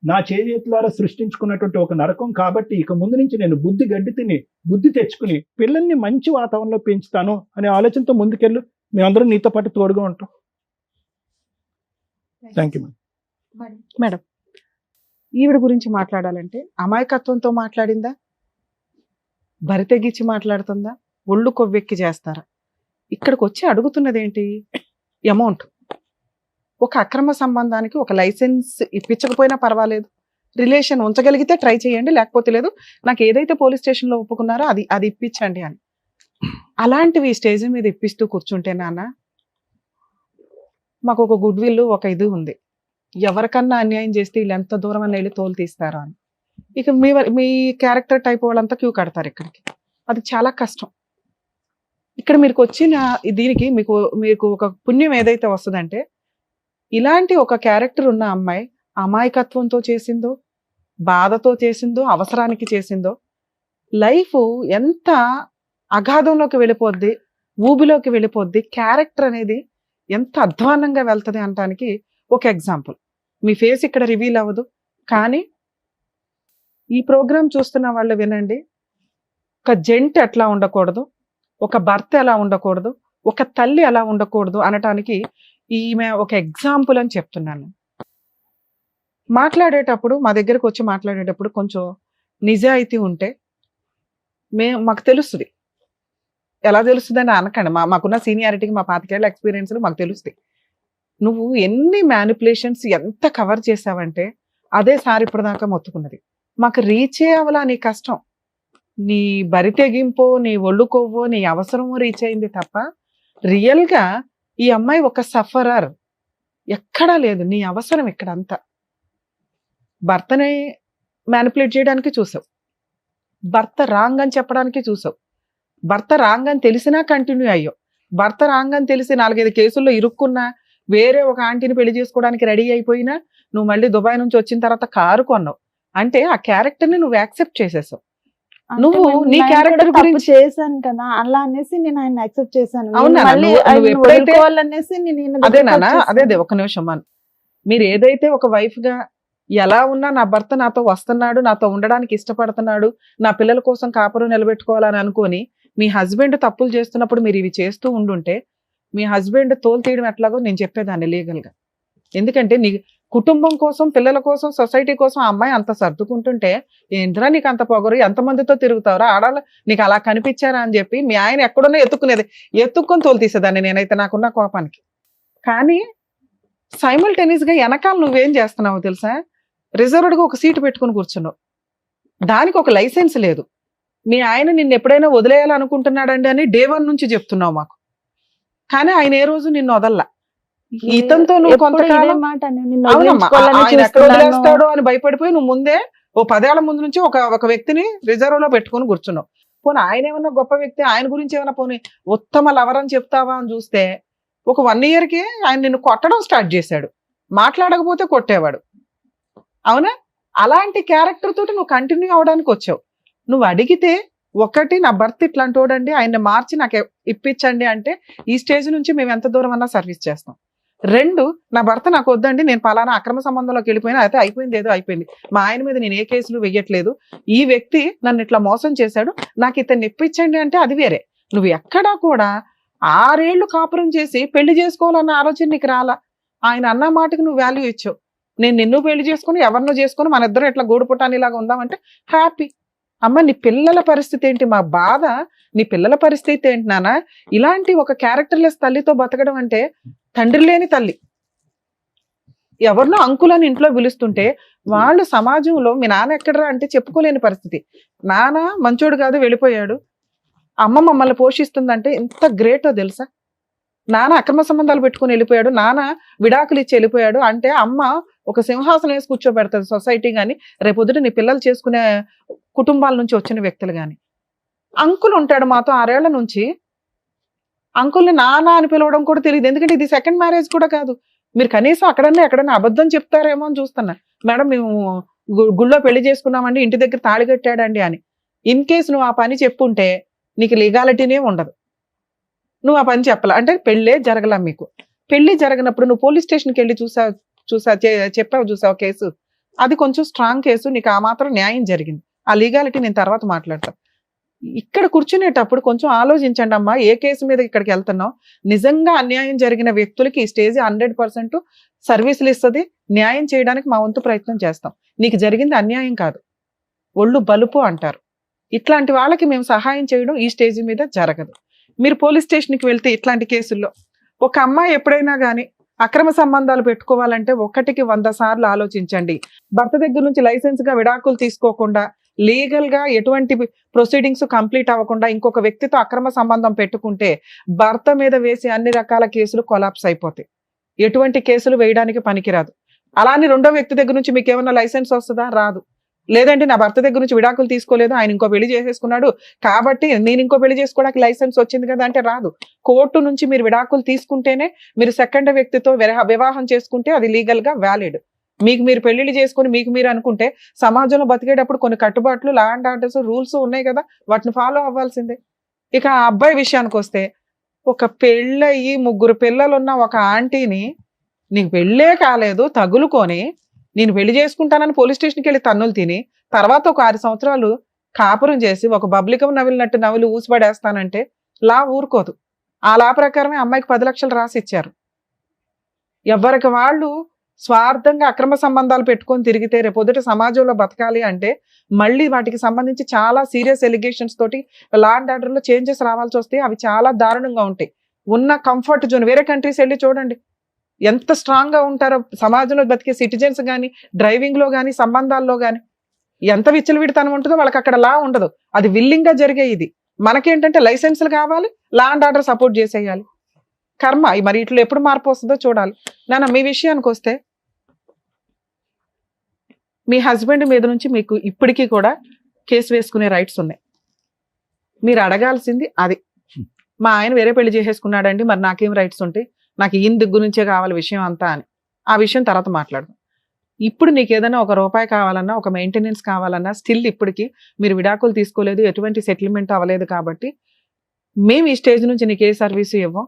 నా చేతులారా సృష్టించుకున్నటువంటి ఒక నరకం కాబట్టి ఇక ముందు నుంచి నేను బుద్ధి తెచ్చుకుని పిల్లల్ని మంచి వాతావరణంలో పెంచుతాను అనే ఆలోచనతో ముందుకెళ్ళు. మేమందరం నీతో పాటు తోడుగా ఉంటాం. Thank you madam. ఈవిడ గురించి మాట్లాడాలంటే అమాయకత్వంతో మాట్లాడిందా, బరి తెగించి మాట్లాడుతుందా, ఒళ్ళు కొవ్వెక్కి చేస్తారా? ఇక్కడికి వచ్చి అడుగుతున్నది ఏంటి? అమౌంట్. ఒక అక్రమ సంబంధానికి ఒక లైసెన్స్ ఇప్పించకపోయినా పర్వాలేదు, రిలేషన్ ఉంచగలిగితే ట్రై చేయండి, లేకపోతే లేదు, నాకు ఏదైతే పోలీస్ స్టేషన్లో ఒప్పుకున్నారో అది ఇప్పించండి అని. అలాంటివి స్టేజ్ మీద ఇప్పిస్తూ కూర్చుంటే నాన్న, మాకు ఒక గుడ్ విల్, ఒక ఇది ఉంది, ఎవరికన్నా అన్యాయం చేస్తే వీళ్ళు ఎంత దూరం అని వెళ్ళి తోలు తీస్తారా అని. ఇక మీ క్యారెక్టర్ టైప్ వాళ్ళంతా క్యూ కడతారు ఇక్కడికి. అది చాలా కష్టం. ఇక్కడ మీకు వచ్చిన దీనికి మీకు ఒక పుణ్యం ఏదైతే వస్తుందంటే, ఇలాంటి ఒక క్యారెక్టర్ ఉన్న అమ్మాయి అమాయకత్వంతో చేసిందో, బాధతో చేసిందో, అవసరానికి చేసిందో, లైఫ్ ఎంత అగాధంలోకి వెళ్ళిపోద్ది, ఊబిలోకి వెళ్ళిపోద్ది, క్యారెక్టర్ అనేది ఎంత అధ్వానంగా వెళ్తుంది అనడానికి ఒక ఎగ్జాంపుల్. మీ ఫేస్ ఇక్కడ రివీల్ అవ్వదు, కానీ ఈ ప్రోగ్రామ్ చూస్తున్న వాళ్ళు వినండి. ఒక జంట ఎట్లా ఉండకూడదు, ఒక భర్త ఎలా ఉండకూడదు, ఒక తల్లి ఎలా ఉండకూడదు అనటానికి ఈమె ఒక ఎగ్జాంపుల్ అని చెప్తున్నాను. మాట్లాడేటప్పుడు, మా దగ్గరకు వచ్చి మాట్లాడేటప్పుడు కొంచెం నిజాయితీ ఉంటే మాకు తెలుస్తుంది. ఎలా తెలుస్తుంది అని అనకండి, మాకున్న సీనియారిటీకి, మా 25 ఏళ్ల ఎక్స్పీరియన్స్లు మాకు తెలుస్తాయి. నువ్వు ఎన్ని మ్యానిపులేషన్స్ ఎంత కవర్ చేసావంటే అదే సార్ ఇప్పటిదాకా మొత్తుకున్నది. మాకు రీచ్ అవ్వాలా నీ కష్టం, నీ బరి తెగింపో, నీ ఒళ్ళు కొవ్వో, నీ అవసరమో రీచ్ అయింది తప్ప రియల్గా ఈ అమ్మాయి ఒక సఫరర్ ఎక్కడా లేదు. నీ అవసరం ఇక్కడంతా భర్తని మ్యానిపులేట్ చేయడానికి చూసావు, భర్త రాంగ్ అని చెప్పడానికి చూసావు, భర్త రాంగ్ అని తెలిసినా కంటిన్యూ అయ్యావు, భర్త రాంగ్ అని తెలిసి 4-5 కేసుల్లో ఇరుక్కున్నా, వేరే ఒక ఆంటీని పెళ్లి చేసుకోవడానికి రెడీ అయిపోయినా, నువ్వు మళ్ళీ దుబాయ్ నుంచి వచ్చిన తర్వాత కారు కొన్నావు. అంటే ఆ క్యారెక్టర్ ని నువ్వు యాక్సెప్ట్ చేసేసావు. నువ్వు నీ క్యారెక్టర్ గురించి చేశాను కదా, అలా అనేసి నేను ఆయన యాక్సెప్ట్ చేశాను. అవునా? నువ్వు ఎప్పుడైతే అదే నాన్న, అదే ఒక నిమిషం అన్న, మీరు ఏదైతే ఒక వైఫ్ గా ఎలా ఉన్నా నా భర్త నాతో వస్తున్నాడు, నాతో ఉండడానికి ఇష్టపడుతున్నాడు, నా పిల్లల కోసం కాపురం నిలబెట్టుకోవాలని అనుకొని మీ హస్బెండ్ తప్పులు చేస్తున్నప్పుడు మీరు ఇవి చేస్తూ ఉండుంటే మీ హస్బెండ్ తోలు తీయడం ఎట్లాగో నేను చెప్పేదాన్ని లీగల్ గా. ఎందుకంటే నీ కుటుంబం కోసం, పిల్లల కోసం, సొసైటీ కోసం ఆ అమ్మాయి అంత సర్దుకుంటుంటే ఏంట్రా నీకు అంత పొగరు, ఎంతమందితో తిరుగుతావురా, ఆడాలి నీకు అలా కనిపించారా అని చెప్పి మీ ఆయన ఎక్కడున్నా ఎత్తుక్కొని తోలు తీసేదాన్ని నేనైతే నాకున్న కోపానికి. కానీ సైమల్టేనియస్ గా వెనకాల నువ్వేం చేస్తున్నావు తెలుసా? రిజర్వ్డ్గా ఒక సీటు పెట్టుకుని కూర్చున్నావు, దానికి ఒక లైసెన్స్ లేదు. మీ ఆయన నిన్ను ఎప్పుడైనా వదిలేయాలనుకుంటున్నాడండి అని డే 1 నుంచి చెప్తున్నావు మాకు, కానీ ఆయన ఏ రోజు నిన్ను వదల్లా. ఇతనితో నువ్వు కొంతకాలం ఆయన ఎక్కడ వదిలేస్తాడో అని భయపడిపోయి నువ్వు ముందే ఓ 10 ఏళ్ల ముందు నుంచి ఒక వ్యక్తిని రిజర్వ్ లో పెట్టుకుని కూర్చున్నావు. పోనీ ఆయన ఏమన్నా గొప్ప వ్యక్తి, ఆయన గురించి ఏమన్నా పోనీ ఉత్తమ లవర్ అని చెప్తావా అని చూస్తే ఒక 1 yearకి ఆయన నిన్ను కొట్టడం స్టార్ట్ చేశాడు, మాట్లాడకపోతే కొట్టేవాడు. అవునా? అలాంటి క్యారెక్టర్ తోటి నువ్వు కంటిన్యూ అవడానికి వచ్చావు. నువ్వు అడిగితే ఒకటి, నా భర్త ఇట్లాంటి వాడండి, ఆయన్ని మార్చి నాకు ఇప్పించండి అంటే ఈ స్టేజ్ నుంచి మేము ఎంత దూరం అన్నా సర్వీస్ చేస్తాం. 2, నా భర్త నాకు వద్దండి, నేను పలానా అక్రమ సంబంధంలోకి వెళ్ళిపోయినా, అయితే అయిపోయింది, ఏదో అయిపోయింది, మా ఆయన మీద నేను ఏ కేసులు వెయ్యట్లేదు, ఈ వ్యక్తి నన్ను ఇట్లా మోసం చేశాడు, నాకు ఇతన్ని ఇప్పించండి అంటే అది వేరే. నువ్వు ఎక్కడా కూడా 6 ఏళ్ళు కాపురం చేసి పెళ్లి చేసుకోవాలన్న ఆలోచన నీకు రాలా. ఆయన అన్న మాటకి నువ్వు వాల్యూ ఇచ్చావు. నేను నిన్ను పెళ్లి చేసుకుని ఎవరినో చేసుకుని మన ఇద్దరు ఇట్లా గూడు పుట్టానిలాగా ఉందామంటే హ్యాపీ. అమ్మ నీ పిల్లల పరిస్థితి ఏంటి? మా బాధ నీ పిల్లల పరిస్థితి ఏంటి నాన్న? ఇలాంటి ఒక క్యారెక్టర్లెస్ తల్లితో బతకడం అంటే తండ్రి లేని తల్లి. ఎవరినో అంకులని ఇంట్లో పిలుస్తుంటే వాళ్ళు సమాజంలో మీ నాన్న ఎక్కడరా అంటే చెప్పుకోలేని పరిస్థితి. నాన్న మంచోడు కాదు వెళ్ళిపోయాడు, అమ్మ మమ్మల్ని పోషిస్తుందంటే ఎంత గ్రేటో తెలుసా? నాన్న అక్రమ సంబంధాలు పెట్టుకుని వెళ్ళిపోయాడు, నాన్న విడాకులు ఇచ్చి వెళ్ళిపోయాడు అంటే అమ్మ ఒక సింహాసనం వేసి కూర్చోబెడతాది సొసైటీ కానీ, రేపొద్దుట నీ పిల్లలు చేసుకునే కుటుంబాల నుంచి వచ్చిన వ్యక్తులు కానీ. అంకుల్ ఉంటాడు మాతో 6 ఏళ్ల నుంచి, అంకుల్ని నాన్న అని పిలవడం కూడా తెలియదు. ఎందుకంటే ఇది సెకండ్ మ్యారేజ్ కూడా కాదు. మీరు కనీసం ఎక్కడన్నా అబద్ధం చెప్తారేమో అని చూస్తున్నా. మేడం మేము గుళ్ళో పెళ్లి చేసుకున్నామండి, ఇంటి దగ్గర తాళి కట్టాడండి అని. ఇన్ కేసు నువ్వు ఆ పని చెప్పుంటే నీకు లీగాలిటీనే ఉండదు. నువ్వు ఆ పని చెప్పాల అంటే పెళ్ళే జరగలా. మీకు పెళ్లి జరగనప్పుడు నువ్వు పోలీస్ స్టేషన్కి వెళ్ళి చెప్పావు చూసావు కేసు, అది కొంచెం స్ట్రాంగ్ కేసు, నీకు ఆ మాత్రం న్యాయం జరిగింది. ఆ లీగాలిటీ నేను తర్వాత మాట్లాడతాను. ఇక్కడ కూర్చునేటప్పుడు కొంచెం ఆలోచించండి అమ్మా, ఏ కేసు మీద ఇక్కడికి వెళ్తున్నావు. నిజంగా అన్యాయం జరిగిన వ్యక్తులకి ఈ స్టేజ్ 100% సర్వీసులు ఇస్తుంది. న్యాయం చేయడానికి మా వంతు ప్రయత్నం చేస్తాం. నీకు జరిగింది అన్యాయం కాదు, ఒళ్ళు బలుపు అంటారు. ఇట్లాంటి వాళ్ళకి మేము సహాయం చేయడం ఈ స్టేజ్ మీద జరగదు. మీరు పోలీస్ స్టేషన్కి వెళ్తే ఇట్లాంటి కేసుల్లో ఒక అమ్మాయి ఎప్పుడైనా కానీ అక్రమ సంబంధాలు పెట్టుకోవాలంటే 1కి 100 సార్లు ఆలోచించండి. భర్త దగ్గర నుంచి లైసెన్స్ గా విడాకులు తీసుకోకుండా, లీగల్ గా ఎటువంటి ప్రొసీడింగ్స్ కంప్లీట్ అవ్వకుండా ఇంకొక వ్యక్తితో అక్రమ సంబంధం పెట్టుకుంటే భర్త మీద వేసే అన్ని రకాల కేసులు కొలాప్స్ అయిపోతాయి. ఎటువంటి కేసులు వేయడానికి పనికిరాదు. అలానే రెండో వ్యక్తి దగ్గర నుంచి మీకు ఏమన్నా లైసెన్స్ వస్తుందా? రాదు. లేదంటే నా భర్త దగ్గర నుంచి విడాకులు తీసుకోలేదు, ఆయన ఇంకో పెళ్లి చేసేసుకున్నాడు కాబట్టి నేను ఇంకో పెళ్లి చేసుకోవడానికి లైసెన్స్ వచ్చింది కదా అంటే రాదు. కోర్టు నుంచి మీరు విడాకులు తీసుకుంటేనే, మీరు సెకండ్ వ్యక్తితో వివాహం చేసుకుంటే అది లీగల్ గా వ్యాలిడ్. మీకు మీరు పెళ్లిళ్ళు చేసుకుని మీకు మీరు అనుకుంటే సమాజంలో బతికేటప్పుడు కొన్ని కట్టుబాట్లు, లా అండ్ ఆర్డర్స్, రూల్స్ ఉన్నాయి కదా, వాటిని ఫాలో అవ్వాల్సిందే. ఇక ఆ అబ్బాయి విషయానికి వస్తే, ఒక పెళ్ళయి 3 పిల్లలున్న ఒక ఆంటీని నీకు పెళ్ళే కాలేదు తగులుకొని నేను పెళ్లి చేసుకుంటానని పోలీస్ స్టేషన్కి వెళ్ళి తన్నులు తిని తర్వాత ఒక 6 సంవత్సరాలు కాపురం చేసి ఒక బబ్లికం నవిలినట్టు నవిలి ఊసిపడేస్తానంటే లా ఊరుకోదు. ఆ లా ప్రకారమే అమ్మాయికి 10 లక్షలు రాసి ఇచ్చారు. ఎవరికి వాళ్ళు స్వార్థంగా అక్రమ సంబంధాలు పెట్టుకొని తిరిగితే రేపొద్దుట సమాజంలో బతకాలి అంటే మళ్ళీ వాటికి సంబంధించి చాలా సీరియస్ ఎలిగేషన్స్ తోటి లా అండ్ ఆర్డర్ లో చేంజెస్ రావాల్సి వస్తాయి. అవి చాలా దారుణంగా ఉంటాయి. ఉన్న కంఫర్ట్ జోన్ వేరే కంట్రీస్ వెళ్ళి చూడండి ఎంత స్ట్రాంగ్ గా ఉంటారో. సమాజంలో బతికే సిటిజన్స్ కానీ, డ్రైవింగ్ లో కానీ, సంబంధాల్లో కానీ ఎంత విచ్చలవిడితనం ఉంటుందో వాళ్ళకి అక్కడ లా ఉండదు. అది విల్లింగ్ గా జరిగే. ఇది మనకేంటంటే లైసెన్సులు కావాలి, లా అండ్ ఆర్డర్ సపోర్ట్ చేసేయాలి. కర్మ. మరి ఇట్లా ఎప్పుడు మార్పు వస్తుందో చూడాలి. నాన్న మీ విషయానికి వస్తే, మీ హస్బెండ్ మీద నుంచి మీకు ఇప్పటికీ కూడా కేసు వేసుకునే రైట్స్ ఉన్నాయి. మీరు అడగాల్సింది అది. మా ఆయన వేరే పెళ్లి చేసేసుకున్నాడండి, మరి నాకేం రైట్స్ ఉంటాయి, నాకు ఈయన దగ్గర నుంచే కావాలి విషయం అంతా అని. ఆ విషయం తర్వాత మాట్లాడదాం. ఇప్పుడు నీకు ఏదైనా ₹1 కావాలన్నా, ఒక మెయింటెనెన్స్ కావాలన్నా, స్టిల్ ఇప్పటికీ మీరు విడాకులు తీసుకోలేదు, ఎటువంటి సెటిల్మెంట్ అవ్వలేదు కాబట్టి మేము ఈ స్టేజ్ నుంచి నీకు ఏ సర్వీసు ఇవ్వం.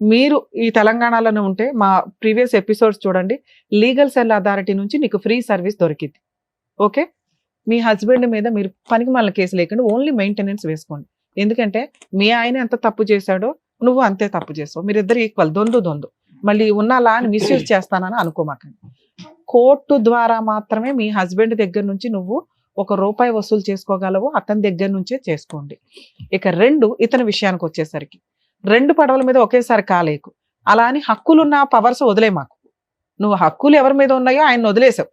మీరు ఈ తెలంగాణలోనే ఉంటే మా ప్రీవియస్ ఎపిసోడ్స్ చూడండి, లీగల్ సెల్ అథారిటీ నుంచి నీకు ఫ్రీ సర్వీస్ దొరికింది. ఓకే, మీ హస్బెండ్ మీద మీరు పనికి మళ్ళీ కేసు లేకుండా ఓన్లీ మెయింటెనెన్స్ వేసుకోండి. ఎందుకంటే మీ ఆయన ఎంత తప్పు చేశాడో నువ్వు అంతే తప్పు చేస్తావు. మీరిద్దరు ఈక్వల్, దొందు. మళ్ళీ ఉన్న లాని మిస్యూజ్ చేస్తానని అనుకోమాకండి. కోర్టు ద్వారా మాత్రమే మీ హస్బెండ్ దగ్గర నుంచి నువ్వు ₹1 వసూలు చేసుకోగలవు. అతని దగ్గర నుంచే చేసుకోండి. ఇక 2, ఇతని విషయానికి వచ్చేసరికి 2 పడవల మీద ఒకేసారి కాలేకు. అలా అని హక్కులున్న పవర్స్ వదిలే మాకు. నువ్వు హక్కులు ఎవరి మీద ఉన్నాయో ఆయన వదిలేసావు.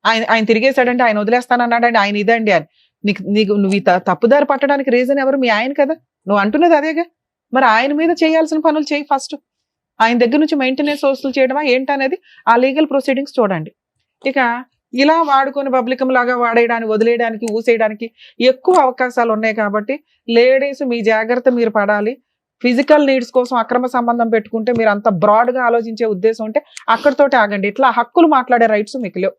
ఆయన తిరిగేశాడంటే ఆయన వదిలేస్తానన్నాడండి, ఆయన ఇదండి అని. నువ్వు తప్పుదారి పట్టడానికి రీజన్ ఎవరు? మీ ఆయన కదా. నువ్వు అంటున్నది అదేగా. మరి ఆయన మీద చేయాల్సిన పనులు చేయి ఫస్ట్. ఆయన దగ్గర నుంచి మెయింటెనెన్స్ వసూలు చేయడమా ఏంటనేది ఆ లీగల్ ప్రొసీడింగ్స్ చూడండి. ఇక ఇలా వాడుకొని పబ్లికం లాగా వాడేయడానికి, వదిలేయడానికి, ఊసేయడానికి ఎక్కువ అవకాశాలు ఉన్నాయి. కాబట్టి లేడీస్ మీ జాగ్రత్త మీరు పడాలి. ఫిజికల్ నీడ్స్ కోసం అక్రమ సంబంధం పెట్టుకుంటే మీరు అంత బ్రాడ్ గా ఆలోచించే ఉద్దేశం ఉంటే అక్కడితోటి ఆగండి. ఇట్లా హక్కులు మాట్లాడే రైట్స్ మీకు లేవు.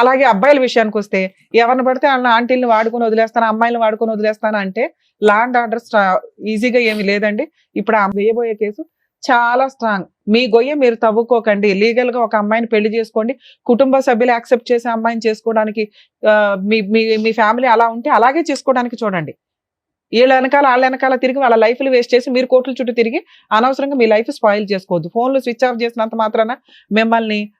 అలాగే అబ్బాయిల విషయానికి వస్తే ఎవరిని పడితే వాళ్ళ ఆంటీల్ని వాడుకొని వదిలేస్తాను, అమ్మాయిలను వాడుకొని వదిలేస్తాను అంటే లా అండ్ ఆర్డర్ ఈజీగా ఏమీ లేదండి. ఇప్పుడు ఆ వేయబోయే కేసు చాలా స్ట్రాంగ్. మీ గొయ్య మీరు తవ్వుకోకండి. లీగల్ గా ఒక అమ్మాయిని పెళ్లి చేసుకోండి. కుటుంబ సభ్యులు యాక్సెప్ట్ చేసే అమ్మాయిని చేసుకోవడానికి మీ ఫ్యామిలీ అలా ఉంటే అలాగే చేసుకోవడానికి చూడండి. వీళ్ళ వెనకాల వాళ్ళ వెనకాల తిరిగి వాళ్ళ లైఫ్లు వేస్ట్ చేసి మీరు కోర్టుల చుట్టూ తిరిగి అనవసరంగా మీ లైఫ్ స్పాయిల్ చేసుకోవద్దు. ఫోన్లు స్విచ్ ఆఫ్ చేసినంత మాత్రాన మిమ్మల్ని